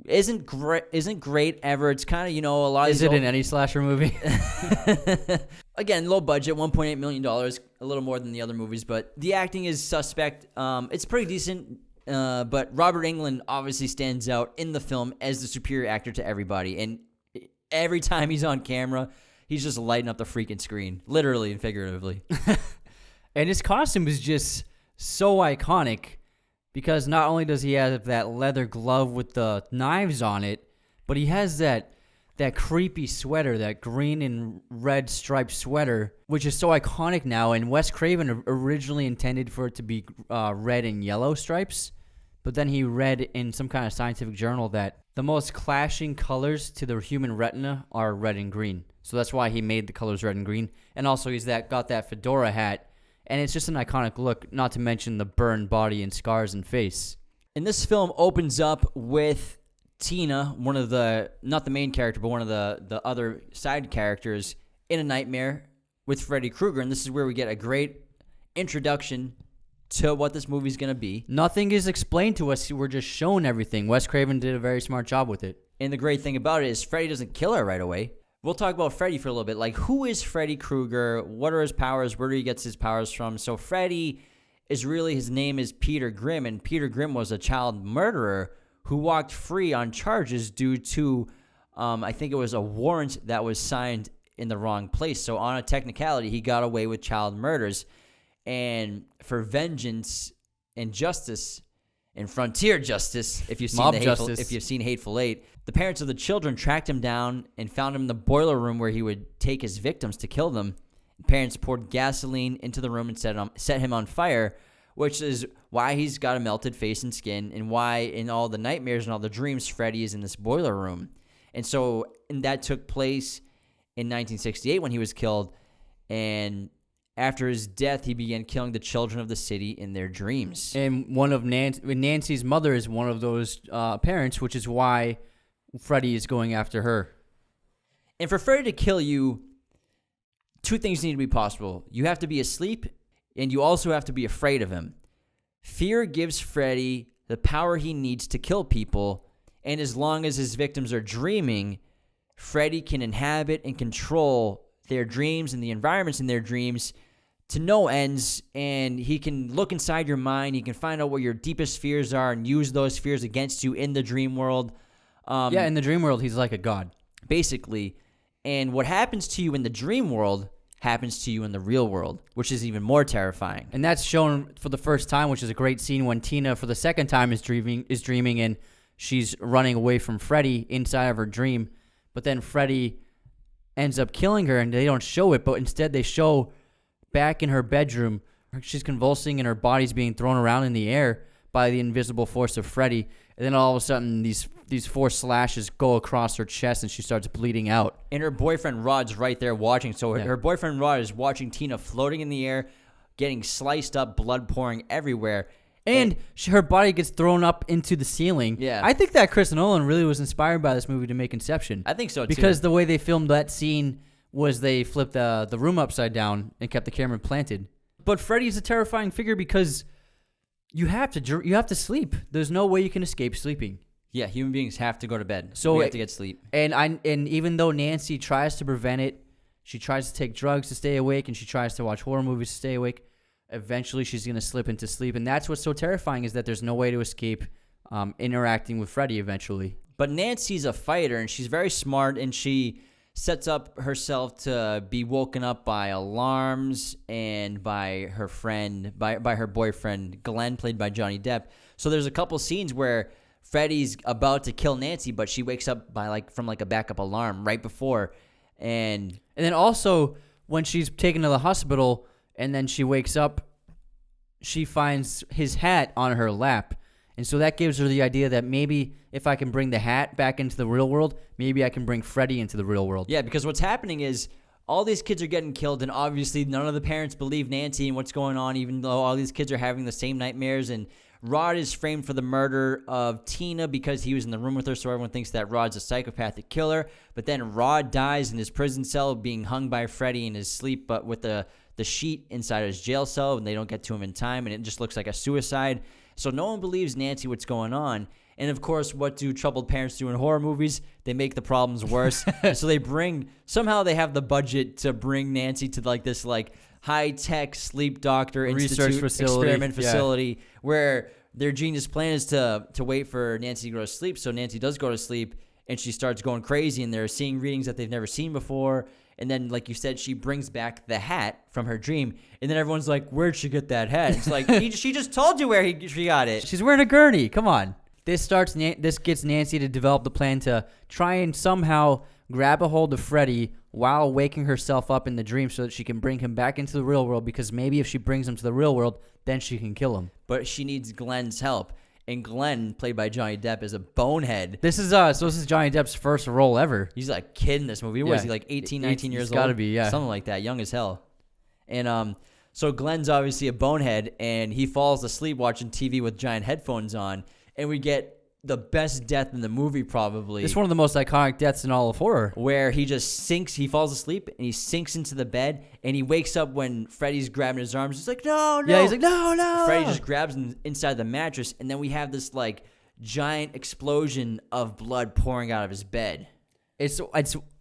isn't great ever. It's kind of, a lot of Is it in any slasher movie? Again, low budget, $1.8 million, a little more than the other movies, but the acting is suspect. It's pretty decent, but Robert Englund obviously stands out in the film as the superior actor to everybody, and every time he's on camera, he's just lighting up the freaking screen, literally and figuratively. And his costume is just so iconic, because not only does he have that leather glove with the knives on it, but he has that creepy sweater, that green and red striped sweater, which is so iconic now. And Wes Craven originally intended for it to be red and yellow stripes, but then he read in some kind of scientific journal that the most clashing colors to the human retina are red and green. So that's why he made the colors red and green. And also he's got that fedora hat. And it's just an iconic look, not to mention the burned body and scars and face. And this film opens up with Tina, not the main character, but one of the other side characters, in a nightmare with Freddy Krueger. And this is where we get a great introduction to what this movie's going to be. Nothing is explained to us. We're just shown everything. Wes Craven did a very smart job with it. And the great thing about it is Freddy doesn't kill her right away. We'll talk about Freddy for a little bit. Like, who is Freddy Krueger? What are his powers? Where do he get his powers from? So Freddy is really, his name is Peter Grimm, and Peter Grimm was a child murderer who walked free on charges due to, I think it was a warrant that was signed in the wrong place. So on a technicality, he got away with child murders. And for vengeance and justice and frontier justice, if you've seen Hateful Eight, the parents of the children tracked him down and found him in the boiler room where he would take his victims to kill them. The parents poured gasoline into the room and set him on fire, which is why he's got a melted face and skin, and why in all the nightmares and all the dreams, Freddy is in this boiler room. And that took place in 1968 when he was killed, and after his death, he began killing the children of the city in their dreams. And one of Nancy's mother is one of those parents, which is why Freddy is going after her. And for Freddy to kill you, two things need to be possible. You have to be asleep, and you also have to be afraid of him. Fear gives Freddy the power he needs to kill people, and as long as his victims are dreaming, Freddy can inhabit and control their dreams and the environments in their dreams to no ends, and he can look inside your mind. He can find out what your deepest fears are and use those fears against you in the dream world. In the dream world, he's like a god. Basically. And what happens to you in the dream world happens to you in the real world, which is even more terrifying. And that's shown for the first time, which is a great scene when Tina, for the second time, is dreaming, and she's running away from Freddy inside of her dream. But then Freddy ends up killing her, and they don't show it, but instead they show back in her bedroom, she's convulsing and her body's being thrown around in the air by the invisible force of Freddy. And then all of a sudden, these 4 slashes go across her chest, and she starts bleeding out. And her boyfriend Rod's right there watching. So her boyfriend Rod is watching Tina floating in the air, getting sliced up, blood pouring everywhere. And her body gets thrown up into the ceiling. Yeah. I think that Chris Nolan really was inspired by this movie to make Inception. I think so, too. Because the way they filmed that scene was they flipped the room upside down and kept the camera planted. But Freddy's a terrifying figure because you have to sleep. There's no way you can escape sleeping. Yeah, human beings have to go to bed. So we have to get sleep. And even though Nancy tries to prevent it, she tries to take drugs to stay awake, and she tries to watch horror movies to stay awake. Eventually, she's going to slip into sleep. And that's what's so terrifying, is that there's no way to escape interacting with Freddy eventually. But Nancy's a fighter, and she's very smart, and she sets up herself to be woken up by alarms and by her friend, by her boyfriend, Glenn, played by Johnny Depp. So there's a couple scenes where Freddy's about to kill Nancy, but she wakes up from a backup alarm right before. And then also, when she's taken to the hospital and then she wakes up, she finds his hat on her lap. And so that gives her the idea that maybe if I can bring the hat back into the real world, maybe I can bring Freddy into the real world. Yeah, because what's happening is all these kids are getting killed, and obviously none of the parents believe Nancy and what's going on, even though all these kids are having the same nightmares. And Rod is framed for the murder of Tina because he was in the room with her, so everyone thinks that Rod's a psychopathic killer. But then Rod dies in his prison cell being hung by Freddy in his sleep, but with the sheet inside his jail cell, and they don't get to him in time, and it just looks like a suicide. So no one believes Nancy what's going on. And of course, what do troubled parents do in horror movies? They make the problems worse. So somehow they have the budget to bring Nancy to this high-tech sleep doctor research facility, experiment facility, where their genius plan is to wait for Nancy to go to sleep. So Nancy does go to sleep, and she starts going crazy, and they're seeing readings that they've never seen before. And then, like you said, she brings back the hat from her dream. And then everyone's like, where'd she get that hat? It's like, she just told you where she got it. She's wearing a gurney. Come on. This gets Nancy to develop the plan to try and somehow grab a hold of Freddy while waking herself up in the dream so that she can bring him back into the real world, because maybe if she brings him to the real world, then she can kill him. But she needs Glenn's help. And Glenn, played by Johnny Depp, is a bonehead. This is Johnny Depp's first role ever. He's a kid in this movie. What is he, 18, 19 years old? He's got to be, yeah. Something like that. Young as hell. And so Glenn's obviously a bonehead, and he falls asleep watching TV with giant headphones on. And we get the best death in the movie, probably. It's one of the most iconic deaths in all of horror. Where he falls asleep, and he sinks into the bed, and he wakes up when Freddy's grabbing his arms. He's like, no. Yeah, he's like, no. Freddy just grabs him inside the mattress, and then we have this, giant explosion of blood pouring out of his bed. It's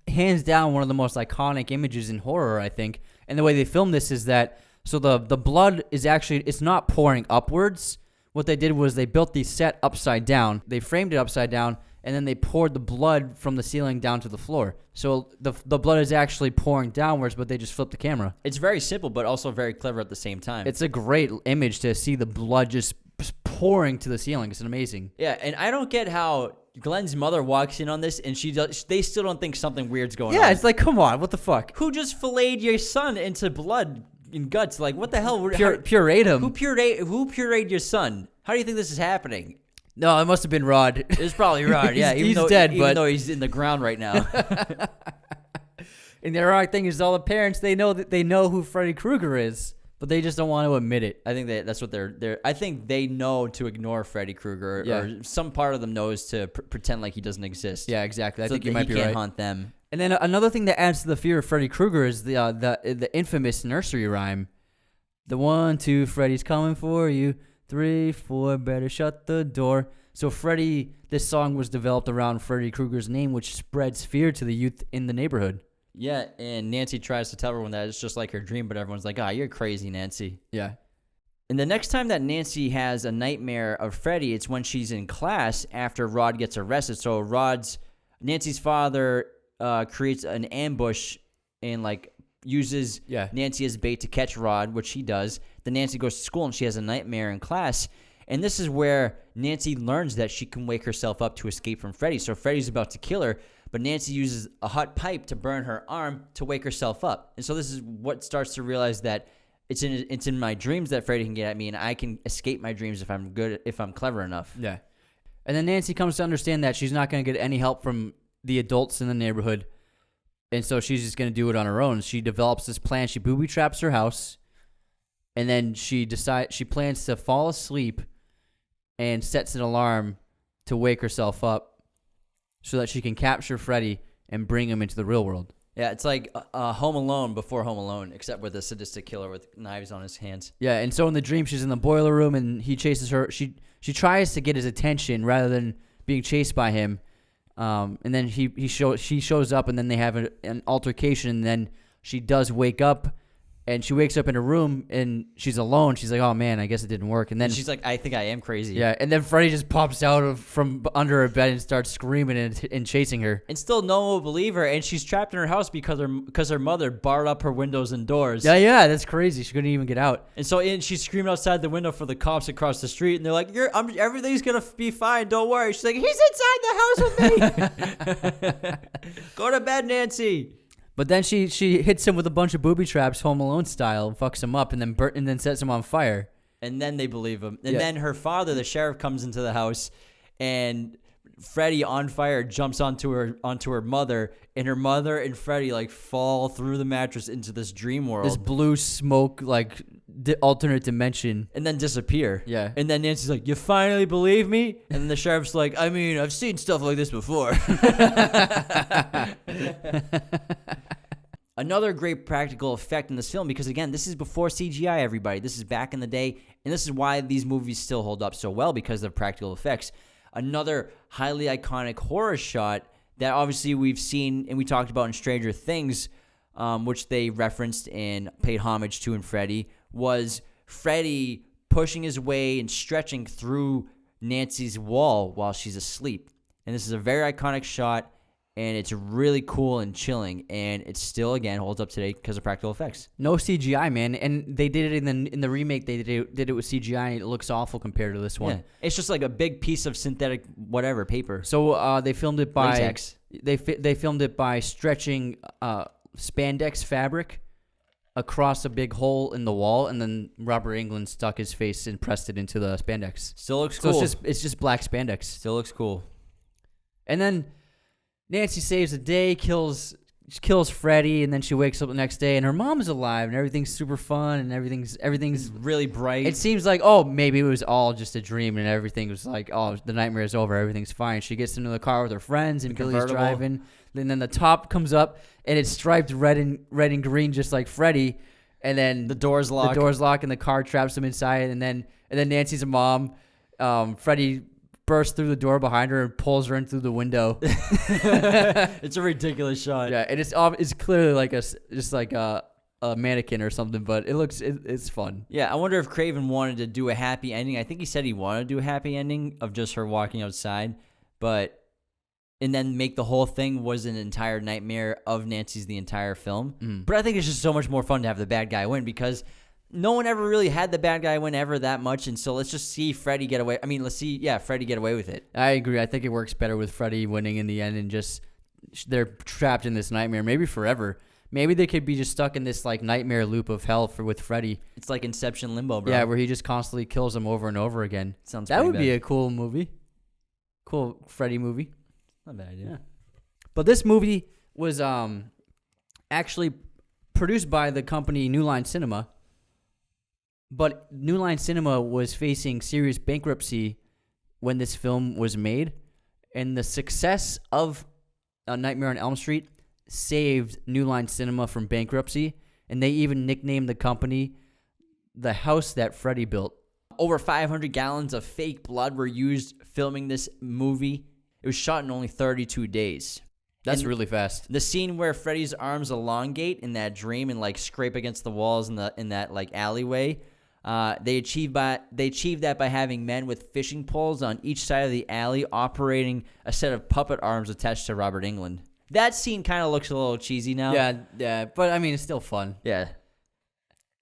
hands down one of the most iconic images in horror, I think. And the way they filmed this is that, so the blood is actually, it's not pouring upwards. What they did was they built the set upside down. They framed it upside down, and then they poured the blood from the ceiling down to the floor. So the blood is actually pouring downwards, but they just flipped the camera. It's very simple, but also very clever at the same time. It's a great image to see the blood just pouring to the ceiling. It's amazing. Yeah, and I don't get how Glenn's mother walks in on this, and they still don't think something weird's going on. Yeah, it's like, come on, what the fuck? Who just filleted your son into blood and guts? Like, what the hell? Pureed him. Who pureed your son? How do you think this is happening? No, it must have been Rod. It's probably Rod. Yeah, he's dead, even though he's in the ground right now. And the ironic thing is, all the parents, they know who Freddy Krueger is, but they just don't want to admit it. I think that's what they're. I think they know to ignore Freddy Krueger, or some part of them knows to pretend like he doesn't exist. Yeah, exactly. I so think you might be right. He can't haunt them. And then another thing that adds to the fear of Freddy Krueger is the infamous nursery rhyme. The 1, 2, Freddy's coming for you. 3, 4, better shut the door. So this song was developed around Freddy Krueger's name, which spreads fear to the youth in the neighborhood. Yeah, and Nancy tries to tell everyone that it's just like her dream, but everyone's like, you're crazy, Nancy. Yeah. And the next time that Nancy has a nightmare of Freddy, it's when she's in class after Rod gets arrested. So Nancy's father creates an ambush and uses Nancy as bait to catch Rod, which he does. Then Nancy goes to school and she has a nightmare in class. And this is where Nancy learns that she can wake herself up to escape from Freddy. So Freddy's about to kill her, but Nancy uses a hot pipe to burn her arm to wake herself up. And so this is what starts to realize that it's in my dreams that Freddy can get at me, and I can escape my dreams if I'm clever enough. Yeah. And then Nancy comes to understand that she's not going to get any help from the adults in the neighborhood. And so she's just going to do it on her own. She develops this plan. She booby traps her house. And then she plans to fall asleep and sets an alarm to wake herself up so that she can capture Freddy and bring him into the real world. Yeah, it's like Home Alone before Home Alone, except with a sadistic killer with knives on his hands. Yeah, and so in the dream, she's in the boiler room, and he chases her. She tries to get his attention rather than being chased by him. And then she shows up, and then they have an altercation, and then she does wake up. And she wakes up in her room, and she's alone. She's like, "Oh man, I guess it didn't work." And then she's like, "I think I am crazy." Yeah, and then Freddy just pops out from under her bed and starts screaming and chasing her. And still, no one will believe her, and she's trapped in her house because her mother barred up her windows and doors. Yeah, that's crazy. She couldn't even get out. And so, she's screaming outside the window for the cops across the street, and they're like, "Everything's gonna be fine. Don't worry." She's like, "He's inside the house with me." Go to bed, Nancy. But then she hits him with a bunch of booby traps, Home Alone style, fucks him up, and then sets him on fire. And then they believe him. And then her father, the sheriff, comes into the house, and Freddy on fire jumps onto her mother, and her mother and Freddy like fall through the mattress into this dream world, this blue smoke like alternate dimension, and then disappear. Yeah. And then Nancy's like, "You finally believe me?" And then the sheriff's like, "I mean, I've seen stuff like this before." Another great practical effect in this film, because again, this is before CGI, everybody. This is back in the day, and this is why these movies still hold up so well, because of practical effects. Another highly iconic horror shot that obviously we've seen and we talked about in Stranger Things, which they referenced and paid homage to in Freddy, was Freddy pushing his way and stretching through Nancy's wall while she's asleep. And this is a very iconic shot, and it's really cool and chilling, and it still, again, holds up today because of practical effects. No CGI, man, and they did it in the remake. They did it with CGI, and it looks awful compared to this one. Yeah. It's just like a big piece of synthetic whatever paper. So they filmed it by latex. They filmed it by stretching spandex fabric across a big hole in the wall, and then Robert Englund stuck his face and pressed it into the spandex. Still looks cool. So it's just black spandex. Still looks cool. And then Nancy saves the day, kills Freddy, and then she wakes up the next day, and her mom's alive, and everything's super fun, and everything's really bright. It seems like, oh, maybe it was all just a dream, and everything was like, oh, the nightmare is over, everything's fine. She gets into the car with her friends, and Billy's driving, and then the top comes up, and it's striped red and green, just like Freddy, and then the door's locked. And the car traps him inside, and then Nancy's a mom. Freddy bursts through the door behind her and pulls her in through the window. It's a ridiculous shot. Yeah, and it's clearly like a mannequin or something, but it's fun. Yeah, I wonder if Craven wanted to do a happy ending. I think he said he wanted to do a happy ending of just her walking outside, and then make the whole thing was an entire nightmare of Nancy's the entire film. But I think it's just so much more fun to have the bad guy win, because no one ever really had the bad guy win ever that much, and so let's just see Freddy get away. I mean, Freddy get away with it. I agree. I think it works better with Freddy winning in the end, and just they're trapped in this nightmare, maybe forever. Maybe they could be just stuck in this like nightmare loop of hell with Freddy. It's like Inception limbo, bro. Yeah, where he just constantly kills them over and over again. That would be a cool movie. Cool Freddy movie. Not a bad idea. Yeah. But this movie was actually produced by the company New Line Cinema. But New Line Cinema was facing serious bankruptcy when this film was made, and the success of Nightmare on Elm Street saved New Line Cinema from bankruptcy, and they even nicknamed the company the house that Freddy built. Over 500 gallons of fake blood were used filming this movie. It was shot in only 32 days. That's really fast. The scene where Freddy's arms elongate in that dream and like scrape against the walls in that like alleyway. They achieved that by having men with fishing poles on each side of the alley operating a set of puppet arms attached to Robert Englund. That scene kind of looks a little cheesy now. Yeah, but I mean, it's still fun. Yeah.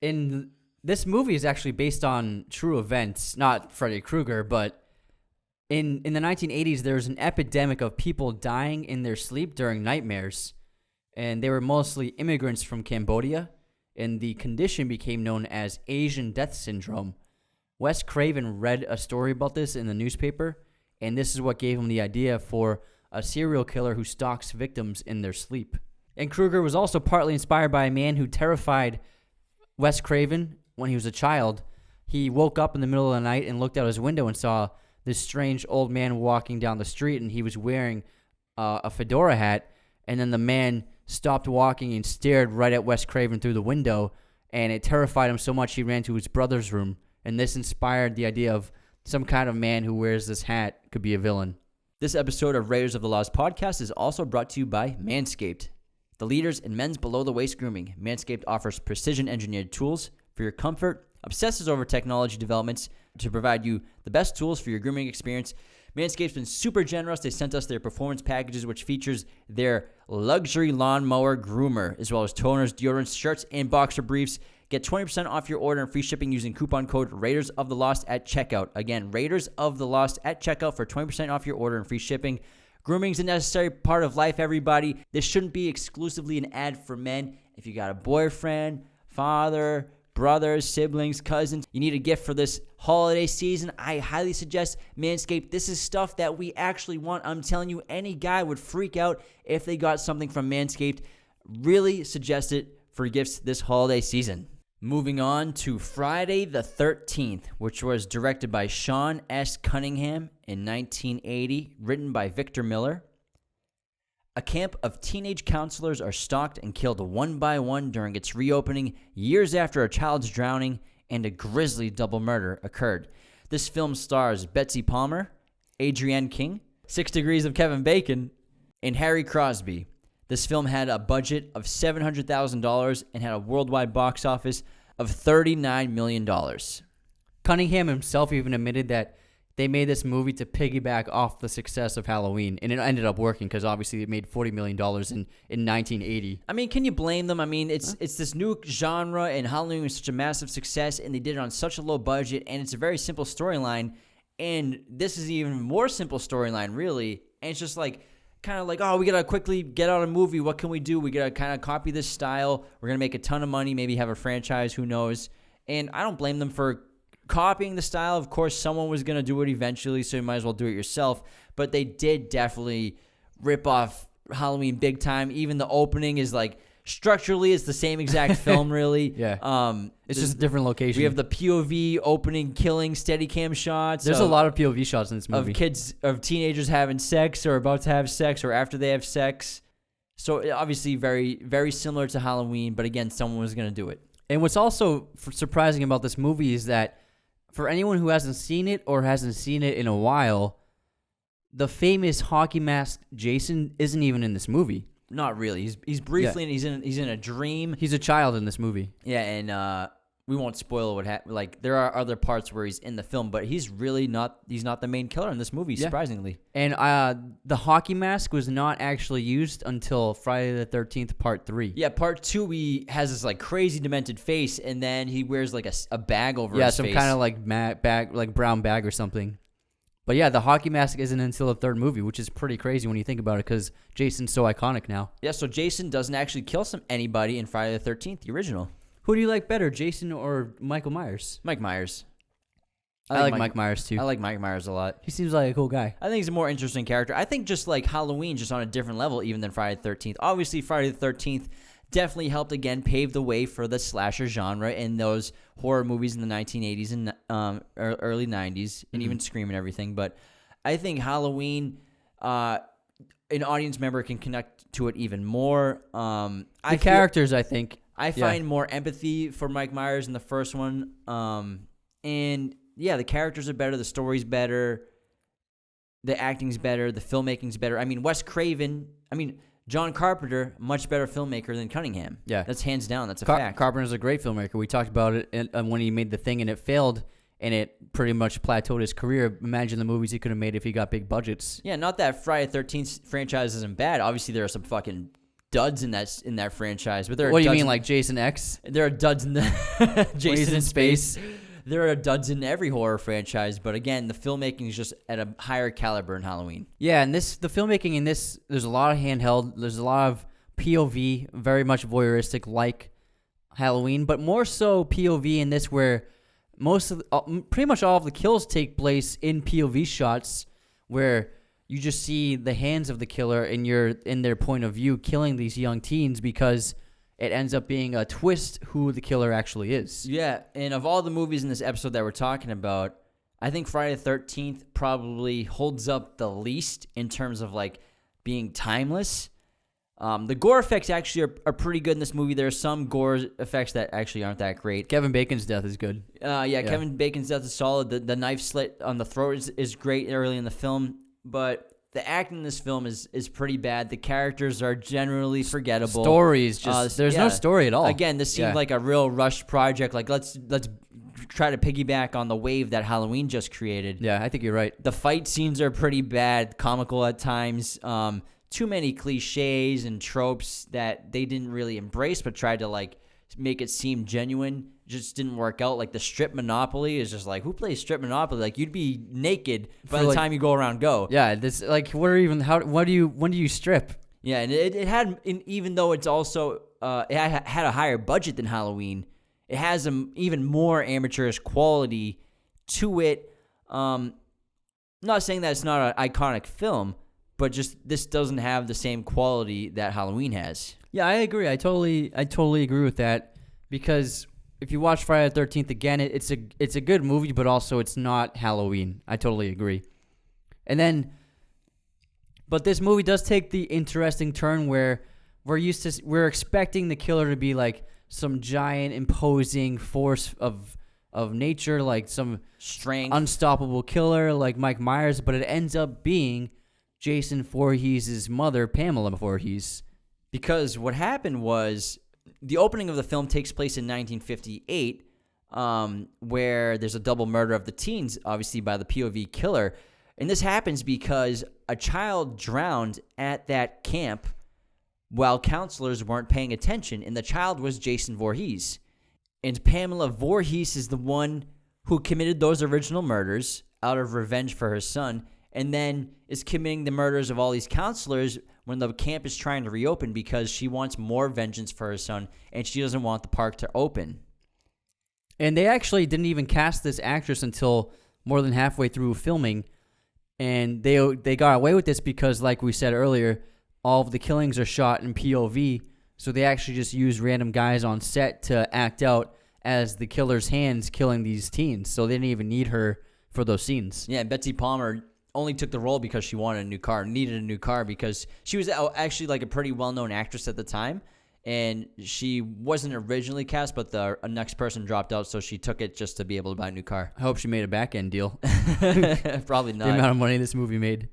This movie is actually based on true events, not Freddy Krueger, but in the 1980s, there was an epidemic of people dying in their sleep during nightmares, and they were mostly immigrants from Cambodia. And the condition became known as Asian death syndrome. Wes Craven read a story about this in the newspaper, and this is what gave him the idea for a serial killer who stalks victims in their sleep. And Krueger was also partly inspired by a man who terrified Wes Craven when he was a child. he woke up in the middle of the night and looked out his window and saw this strange old man walking down the street, and he was wearing a fedora hat. And then the man stopped walking and stared right at Wes Craven through the window, and it terrified him so much he ran to his brother's room. And this inspired the idea of some kind of man who wears this hat could be a villain. This episode of Raiders of the Lost podcast is also brought to you by Manscaped, the leaders in men's below-the-waist grooming. Manscaped offers precision-engineered tools for your comfort, obsesses over technology developments to provide you the best tools for your grooming experience. Manscaped's been super generous. They sent us their performance packages, which features their luxury lawnmower groomer, as well as toners, deodorants, shirts, and boxer briefs. Get 20% off your order and free shipping using coupon code Raiders of the Lost at checkout. Again, Raiders of the Lost at checkout for 20% off your order and free shipping. Grooming is a necessary part of life, everybody. This shouldn't be exclusively an ad for men. If you got a boyfriend, father, brothers, siblings, cousins, you need a gift for this holiday season, I highly suggest Manscaped. This is stuff that we actually want. I'm telling you, any guy would freak out if they got something from Manscaped. Really suggest it for gifts this holiday season. Moving on to Friday the 13th, which was directed by Sean S. Cunningham in 1980, written by Victor Miller. A camp of teenage counselors are stalked and killed one by one during its reopening years after a child's drowning and a grisly double murder occurred. This film stars Betsy Palmer, Adrienne King, 6 Degrees of Kevin Bacon, and Harry Crosby. This film had a budget of $700,000 and had a worldwide box office of $39 million. Cunningham himself even admitted that they made this movie to piggyback off the success of Halloween, and it ended up working because obviously it made $40 million in 1980. I mean, can you blame them? I mean, it's this new genre, and Halloween was such a massive success, and they did it on such a low budget, and it's a very simple storyline, and this is even more simple storyline, really, and it's just like, kind of like, oh, we got to quickly get out a movie. What can we do? We got to kind of copy this style. We're going to make a ton of money, maybe have a franchise, who knows. And I don't blame them for copying the style. Of course, someone was going to do it eventually, so you might as well do it yourself. But they did definitely rip off Halloween big time. Even the opening is like, structurally, it's the same exact film, really. Yeah. It's just a different location. We have the POV opening, killing, Steadicam shots. There's a lot of POV shots in this movie. Of teenagers having sex or about to have sex or after they have sex. So obviously very, very similar to Halloween, but again, someone was going to do it. And what's also surprising about this movie is that for anyone who hasn't seen it or hasn't seen it in a while, the famous hockey mask Jason isn't even in this movie. Not really. He's briefly, and he's in a dream. He's a child in this movie. Yeah, and we won't spoil what happened. Like, there are other parts where he's in the film, but he's really not. He's not the main killer in this movie, surprisingly. And the hockey mask was not actually used until Friday the 13th, Part 3. Yeah, Part 2, he has this like crazy demented face, and then he wears like a bag over his face. Yeah, some kind of like bag, like brown bag or something. But yeah, the hockey mask isn't until the third movie, which is pretty crazy when you think about it, because Jason's so iconic now. Yeah, so Jason doesn't actually kill anybody in Friday the 13th, the original. Who do you like better, Jason or Michael Myers? Mike Myers. I like Mike Myers too. I like Mike Myers a lot. He seems like a cool guy. I think he's a more interesting character. I think just like Halloween, just on a different level even than Friday the 13th. Obviously, Friday the 13th definitely helped, again, pave the way for the slasher genre in those horror movies in the 1980s and early 90s, and even Scream and everything. But I think Halloween, an audience member can connect to it even more. I think. I find more empathy for Mike Myers in the first one. And yeah, the characters are better, the story's better, the acting's better, the filmmaking's better. I mean, John Carpenter, much better filmmaker than Cunningham. Yeah. That's hands down. That's a fact. Carpenter's a great filmmaker. We talked about it when he made The Thing and it failed, and it pretty much plateaued his career. Imagine the movies he could have made if he got big budgets. Yeah, not that Friday the 13th franchise isn't bad. Obviously, there are some fucking duds in that franchise. But what do you mean, like Jason X? There are duds in the Jason in space. There are duds in every horror franchise, but again, the filmmaking is just at a higher caliber in Halloween. Yeah, and the filmmaking in this, there's a lot of handheld, there's a lot of POV, very much voyeuristic like Halloween, but more so POV in this where pretty much all of the kills take place in POV shots where you just see the hands of the killer and you're in their point of view killing these young teens, because it ends up being a twist who the killer actually is. Yeah, and of all the movies in this episode that we're talking about, I think Friday the 13th probably holds up the least in terms of like being timeless. The gore effects actually are pretty good in this movie. There are some gore effects that actually aren't that great. Kevin Bacon's death is good. Yeah, Kevin Bacon's death is solid. The knife slit on the throat is great early in the film, but the acting in this film is pretty bad. The characters are generally forgettable. Stories just there's no story at all. Again, this seemed like a real rushed project. Like let's try to piggyback on the wave that Halloween just created. Yeah, I think you're right. The fight scenes are pretty bad, comical at times. Too many cliches and tropes that they didn't really embrace, but tried to like make it seem genuine. Just didn't work out. Like the strip Monopoly is just like, who plays strip Monopoly? Like you'd be naked by the time you go around go. Yeah, this like when do you strip? Yeah, and it had, even though it's also it had a higher budget than Halloween, it has an even more amateurish quality to it. Not saying that it's not an iconic film, but just this doesn't have the same quality that Halloween has. Yeah, I agree. I totally agree with that, because if you watch Friday the 13th again, it's a good movie, but also it's not Halloween. I totally agree. But this movie does take the interesting turn where we're expecting the killer to be like some giant imposing force of nature, like some Strength, unstoppable killer like Mike Myers, but it ends up being Jason Voorhees' mother, Pamela Voorhees. Because what happened was the opening of the film takes place in 1958, where there's a double murder of the teens, obviously by the POV killer. And this happens because a child drowned at that camp while counselors weren't paying attention, and the child was Jason Voorhees. And Pamela Voorhees is the one who committed those original murders out of revenge for her son, and then is committing the murders of all these counselors when the camp is trying to reopen because she wants more vengeance for her son, and she doesn't want the park to open. And they actually didn't even cast this actress until more than halfway through filming, and they got away with this because, like we said earlier, all of the killings are shot in POV, so they actually just used random guys on set to act out as the killer's hands killing these teens, so they didn't even need her for those scenes. Yeah, Betsy Palmer only took the role because she wanted a new car, needed a new car, because she was actually like a pretty well-known actress at the time, and she wasn't originally cast, but the next person dropped out, so she took it just to be able to buy a new car. I hope she made a back-end deal. Probably not. The amount of money this movie made.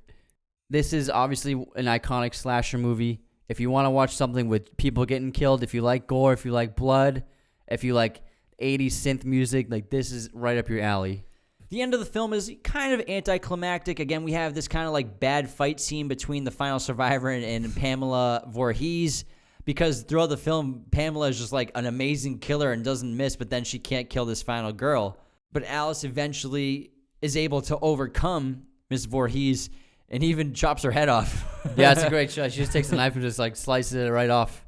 This is obviously an iconic slasher movie. If you want to watch something with people getting killed, if you like gore, if you like blood, if you like 80s synth music, like this is right up your alley. The end of the film is kind of anticlimactic. Again, we have this kind of like bad fight scene between the final survivor and Pamela Voorhees, because throughout the film, Pamela is just like an amazing killer and doesn't miss, but then she can't kill this final girl. But Alice eventually is able to overcome Miss Voorhees and even chops her head off. Yeah, it's a great shot. She just takes the knife and just like slices it right off.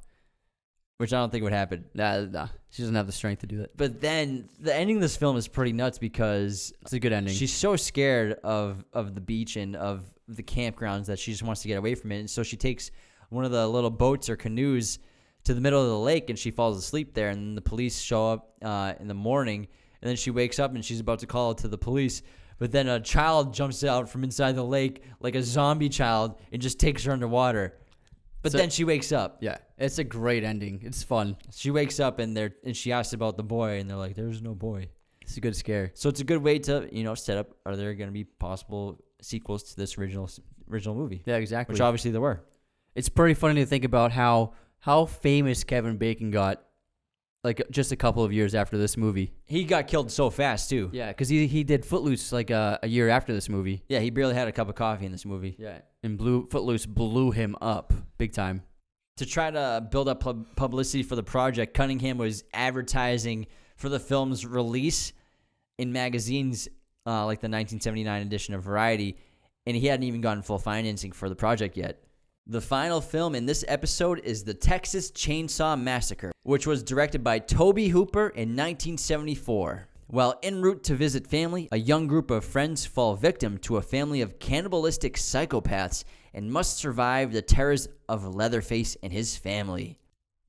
Which I don't think would happen. Nah. She doesn't have the strength to do that. But then the ending of this film is pretty nuts because it's a good ending. She's so scared of the beach and of the campgrounds that she just wants to get away from it. And so she takes one of the little boats or canoes to the middle of the lake and she falls asleep there. And the police show up in the morning. And then she wakes up and she's about to call to the police. But then a child jumps out from inside the lake like a zombie child and just takes her underwater. But then she wakes up. Yeah, it's a great ending. It's fun. She wakes up and she asks about the boy, and they're like, "There's no boy." It's a good scare. So it's a good way to set up. Are there going to be possible sequels to this original movie? Yeah, exactly. Which obviously there were. It's pretty funny to think about how famous Kevin Bacon got, like just a couple of years after this movie. He got killed so fast too. Yeah, because he did Footloose like a year after this movie. Yeah, he barely had a cup of coffee in this movie. Yeah, and Footloose blew him up big time. To try to build up publicity for the project, Cunningham was advertising for the film's release in magazines like the 1979 edition of Variety, and he hadn't even gotten full financing for the project yet. The final film in this episode is the Texas Chainsaw Massacre, which was directed by Tobe Hooper in 1974. While en route to visit family, a young group of friends fall victim to a family of cannibalistic psychopaths and must survive the terrors of Leatherface and his family.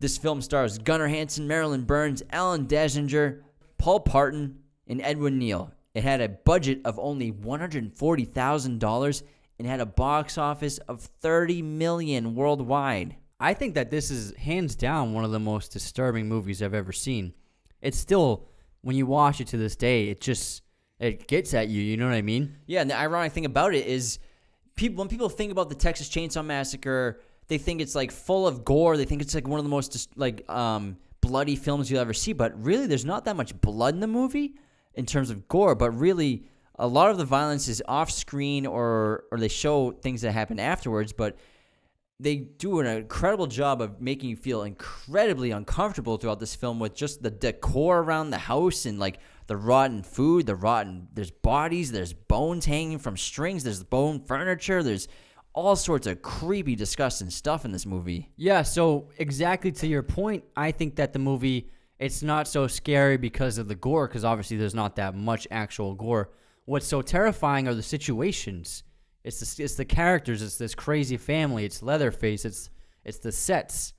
This film stars Gunnar Hansen, Marilyn Burns, Alan Desinger, Paul Parton, and Edwin Neal. It had a budget of only $140,000 and had a box office of $30 million worldwide. I think that this is hands down one of the most disturbing movies I've ever seen. It's still, when you watch it to this day, it gets at you. You know what I mean? Yeah, and the ironic thing about it is, when people think about the Texas Chainsaw Massacre, they think it's like full of gore. They think it's like one of the most bloody films you'll ever see. But really, there's not that much blood in the movie in terms of gore. But really, a lot of the violence is off screen, or they show things that happen afterwards. But they do an incredible job of making you feel incredibly uncomfortable throughout this film with just the decor around the house and like the rotten food, there's bodies, there's bones hanging from strings, there's bone furniture, there's all sorts of creepy, disgusting stuff in this movie. Yeah, so exactly to your point, I think that the movie, it's not so scary because of the gore, because obviously there's not that much actual gore. What's so terrifying are the situations. It's the characters. It's this crazy family. It's Leatherface. It's the sets.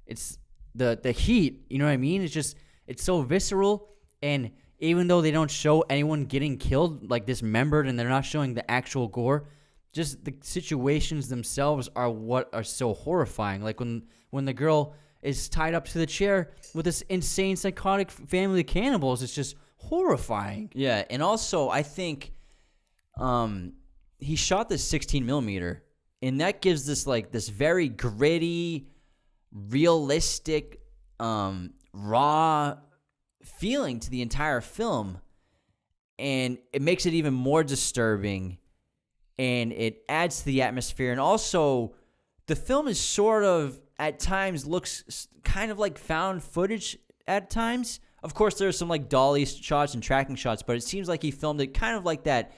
It's the heat. You know what I mean? It's so visceral. And even though they don't show anyone getting killed, like dismembered, and they're not showing the actual gore, just the situations themselves are what are so horrifying. Like when the girl is tied up to the chair with this insane psychotic family of cannibals, it's just horrifying. Yeah, and also I think he shot this 16 millimeter, and that gives this very gritty, realistic, raw feeling to the entire film, and it makes it even more disturbing, and it adds to the atmosphere. And also, the film is sort of, at times, looks kind of like found footage at times. Of course, there's some like dolly shots and tracking shots, but it seems like he filmed it kind of like that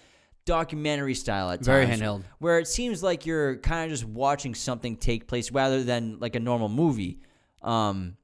documentary style at times. Very handheld. Where it seems like you're kind of just watching something take place rather than like a normal movie. And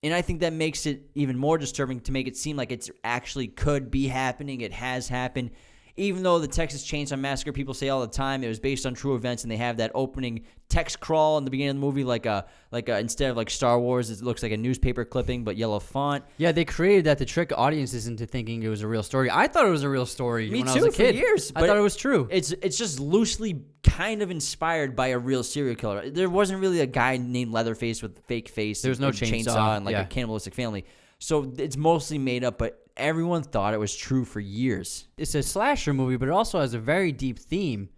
I think that makes it even more disturbing to make it seem like it actually could be happening. It has happened. Even though the Texas Chainsaw Massacre, people say all the time it was based on true events, and they have that opening text crawl in the beginning of the movie, like a instead of like Star Wars, it looks like a newspaper clipping but yellow font. Yeah, they created that to trick audiences into thinking it was a real story. I thought it was a real story when I was a kid. For years. I thought it was true. It's just loosely kind of inspired by a real serial killer. There wasn't really a guy named Leatherface with a fake face. There was no chainsaw and like a cannibalistic family. So it's mostly made up, but everyone thought it was true for years. It's a slasher movie, but it also has a very deep theme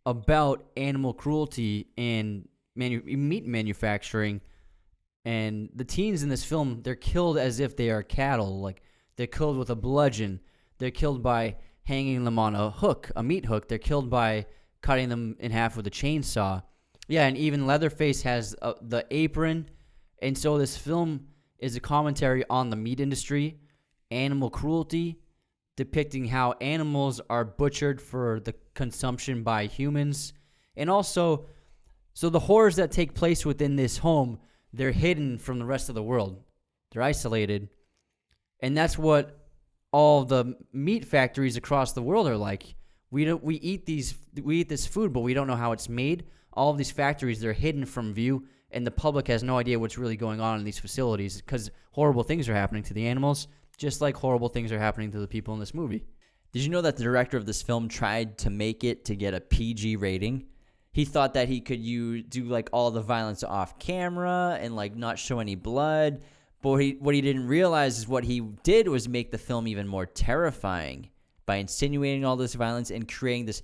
about animal cruelty and meat manufacturing. And the teens in this film, they're killed as if they are cattle. Like, they're killed with a bludgeon. They're killed by hanging them on a hook, a meat hook. They're killed by cutting them in half with a chainsaw. Yeah, and even Leatherface has the apron. And so this film is a commentary on the meat industry, animal cruelty, depicting how animals are butchered for the consumption by humans. And also, so the horrors that take place within this home, they're hidden from the rest of the world. They're isolated. And that's what all the meat factories across the world are like. We eat this food, but we don't know how it's made. All of these factories, they're hidden from view, and the public has no idea what's really going on in these facilities because horrible things are happening to the animals, just like horrible things are happening to the people in this movie. Did you know that the director of this film tried to make it to get a PG rating? He thought that he could do like all the violence off camera and like not show any blood. But what he didn't realize is what he did was make the film even more terrifying by insinuating all this violence and creating this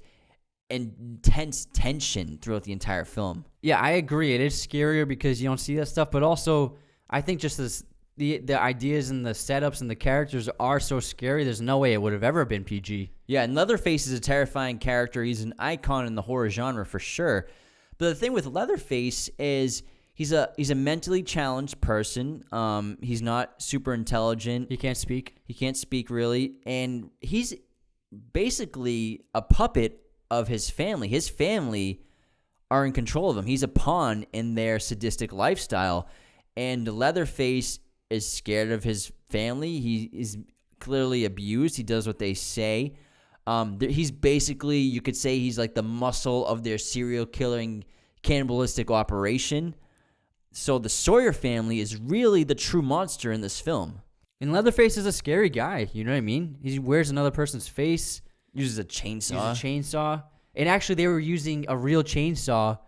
intense tension throughout the entire film. Yeah, I agree. It is scarier because you don't see that stuff, but also I think just the ideas and the setups and the characters are so scary. There's no way it would have ever been PG. Yeah, and Leatherface is a terrifying character. He's an icon in the horror genre for sure. But the thing with Leatherface is he's a mentally challenged person. He's not super intelligent. He can't speak. He can't speak really, and he's basically a puppet of his family. His family are in control of him. He's a pawn in their sadistic lifestyle, and Leatherface is scared of his family. He is clearly abused. He does what they say. He's basically, you could say he's like the muscle of their serial killing cannibalistic operation. So the Sawyer family is really the true monster in this film. And Leatherface is a scary guy. You know what I mean? He wears another person's face. Uses a chainsaw. And actually, they were using a real chainsaw,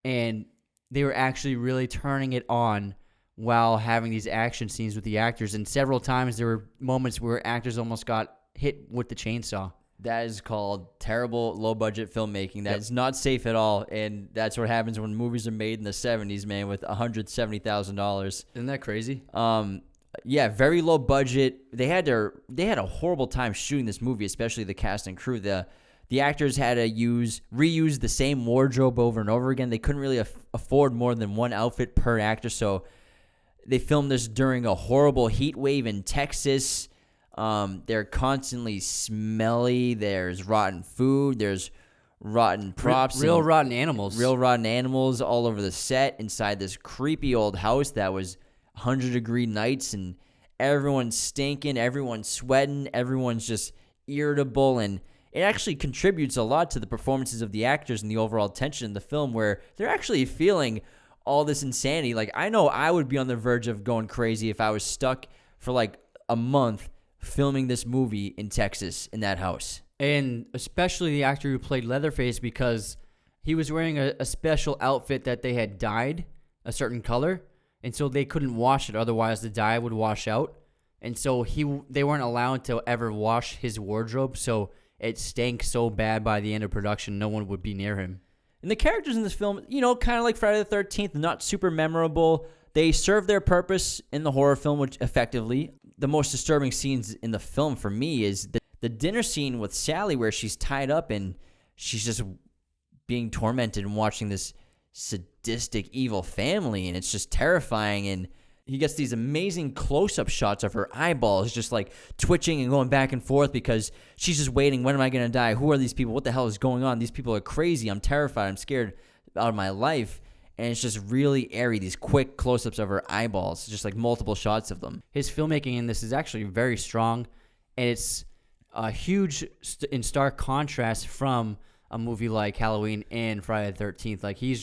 and they were actually really turning it on while having these action scenes with the actors. And several times there were moments where actors almost got hit with the chainsaw. That is called terrible low-budget filmmaking. That is not safe at all, and that's what happens when movies are made in the 70s, man, with $170,000. Isn't that crazy? Yeah, very low budget. They had a horrible time shooting this movie, especially the cast and crew. The actors had to reuse the same wardrobe over and over again. They couldn't really afford more than one outfit per actor, so they filmed this during a horrible heat wave in Texas. They're constantly smelly. There's rotten food. There's rotten props. Real rotten animals. Real rotten animals all over the set inside this creepy old house that was 100-degree nights, and everyone's stinking, everyone's sweating, everyone's just irritable, and it actually contributes a lot to the performances of the actors and the overall tension in the film, where they're actually feeling all this insanity. Like, I know I would be on the verge of going crazy if I was stuck for like a month filming this movie in Texas in that house. And especially the actor who played Leatherface, because he was wearing a special outfit that they had dyed a certain color, and so they couldn't wash it, otherwise the dye would wash out. And so they weren't allowed to ever wash his wardrobe, so it stank so bad by the end of production, no one would be near him. And the characters in this film, kind of like Friday the 13th, not super memorable. They serve their purpose in the horror film, which effectively. The most disturbing scenes in the film for me is the dinner scene with Sally, where she's tied up and she's just being tormented and watching this sadistic, evil family, and it's just terrifying. And he gets these amazing close-up shots of her eyeballs just like twitching and going back and forth because she's just waiting. When am I going to die? Who are these people? What the hell is going on? These people are crazy. I'm terrified. I'm scared out of my life. And it's just really airy, these quick close-ups of her eyeballs, just like multiple shots of them. His filmmaking in this is actually very strong, and it's a huge in stark contrast from a movie like Halloween and Friday the 13th. Like, his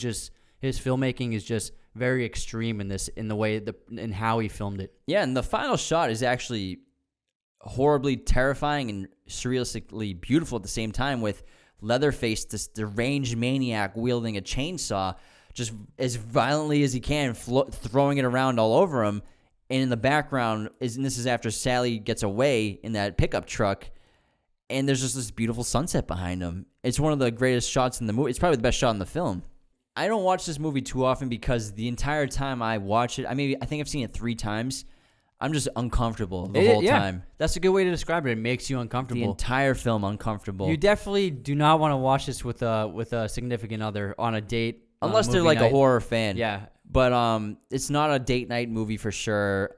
filmmaking is just very extreme in this, in the way in how he filmed it. Yeah, and the final shot is actually horribly terrifying and surrealistically beautiful at the same time, with Leatherface, this deranged maniac wielding a chainsaw just as violently as he can, throwing it around all over him. And in the background, and this is after Sally gets away in that pickup truck, and there's just this beautiful sunset behind him. It's one of the greatest shots in the movie. It's probably the best shot in the film. I don't watch this movie too often because the entire time I watch it, I think I've seen it 3 times. I'm just uncomfortable the whole time. That's a good way to describe it. It makes you uncomfortable. The entire film uncomfortable. You definitely do not want to watch this with a significant other on a date. Unless they're like a horror fan. Yeah. But it's not a date night movie for sure.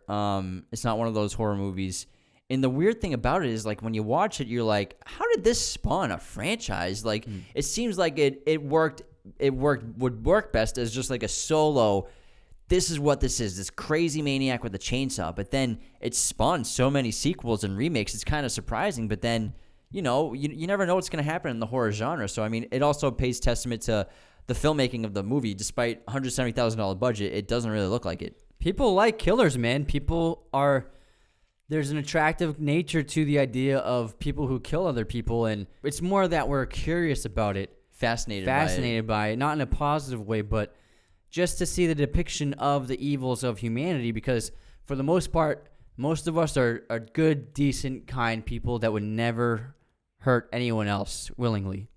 It's not one of those horror movies. And the weird thing about it is, like, when you watch it, you're like, how did this spawn a franchise? Like, it seems like it would work best as just like a solo. This is what this is, this crazy maniac with a chainsaw. But then it spawned so many sequels and remakes. It's kind of surprising. But then, you never know what's going to happen in the horror genre. So, I mean, it also pays testament to the filmmaking of the movie. Despite $170,000 budget, it doesn't really look like it. People like killers, man. There's an attractive nature to the idea of people who kill other people, and it's more that we're curious about it. Fascinated by it. Not in a positive way, but just to see the depiction of the evils of humanity, because for the most part, most of us are good, decent, kind people that would never hurt anyone else willingly.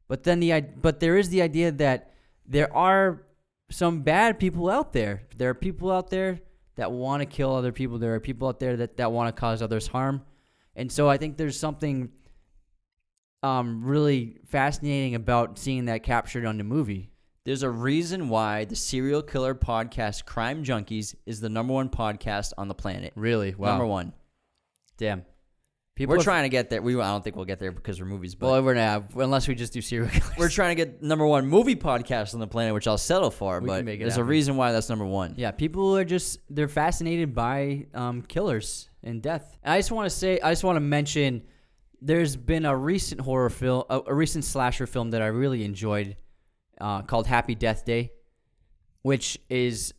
But there is the idea that there are some bad people out there. There are people out there that want to kill other people. There are people out there that want to cause others harm. And so I think there's something really fascinating about seeing that captured on the movie. There's a reason why the serial killer podcast Crime Junkies is the #1 podcast on the planet. Really? Wow. #1. Damn. We're trying to get there. I don't think we'll get there because we're movies. But well, we're not, unless we just do serial killers. We're trying to get #1 movie podcast on the planet, which I'll settle for. But there's a reason why that's #1. Yeah, people are they're fascinated by killers and death. And I just want to mention, there's been a recent horror film, a recent slasher film that I really enjoyed, called Happy Death Day, which is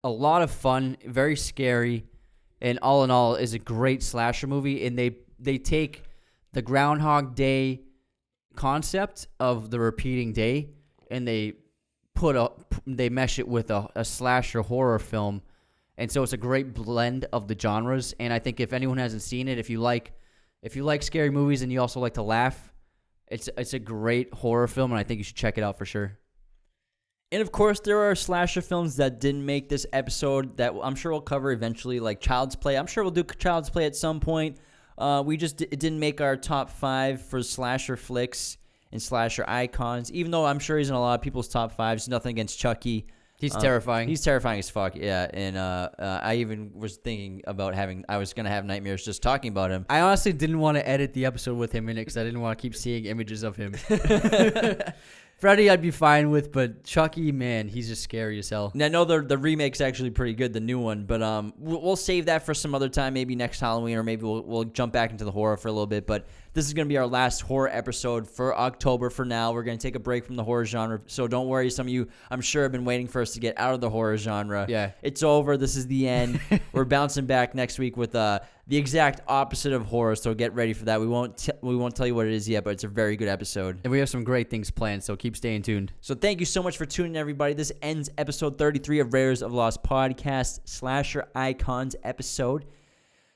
a lot of fun, very scary, and all in all is a great slasher movie. And they take the Groundhog Day concept of the repeating day, and they mesh it with a slasher horror film. And so it's a great blend of the genres. And I think if anyone hasn't seen it, if you like scary movies and you also like to laugh, it's a great horror film, and I think you should check it out for sure. And of course, there are slasher films that didn't make this episode that I'm sure we'll cover eventually, like Child's Play. I'm sure we'll do Child's Play at some point. It didn't make our top 5 for slasher flicks and slasher icons, even though I'm sure he's in a lot of people's top 5s. Nothing against Chucky. He's terrifying. He's terrifying as fuck, yeah. And I even was thinking about I was going to have nightmares just talking about him. I honestly didn't want to edit the episode with him in it because I didn't want to keep seeing images of him. Freddy I'd be fine with, but Chucky, man, he's just scary as hell. And I know the remake's actually pretty good, the new one, but we'll save that for some other time, maybe next Halloween, or maybe we'll jump back into the horror for a little bit. But this is going to be our last horror episode for October for now. We're going to take a break from the horror genre, so don't worry. Some of you, I'm sure, have been waiting for us to get out of the horror genre. Yeah. It's over. This is the end. We're bouncing back next week with the exact opposite of horror, so get ready for that. We won't tell you what it is yet, but it's a very good episode. And we have some great things planned, so keep staying tuned. So thank you so much for tuning in, everybody. This ends episode 33 of Raiders of the Lost Podcast, Slasher Icons episode.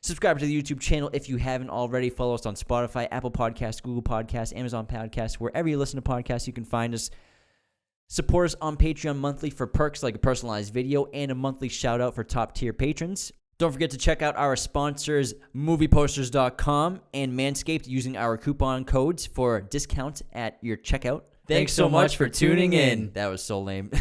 Subscribe to the YouTube channel if you haven't already. Follow us on Spotify, Apple Podcasts, Google Podcasts, Amazon Podcasts, wherever you listen to podcasts, you can find us. Support us on Patreon monthly for perks like a personalized video and a monthly shout-out for top-tier patrons. Don't forget to check out our sponsors, movieposters.com and Manscaped, using our coupon codes for discounts at your checkout. Thanks so much for tuning in. That was so lame.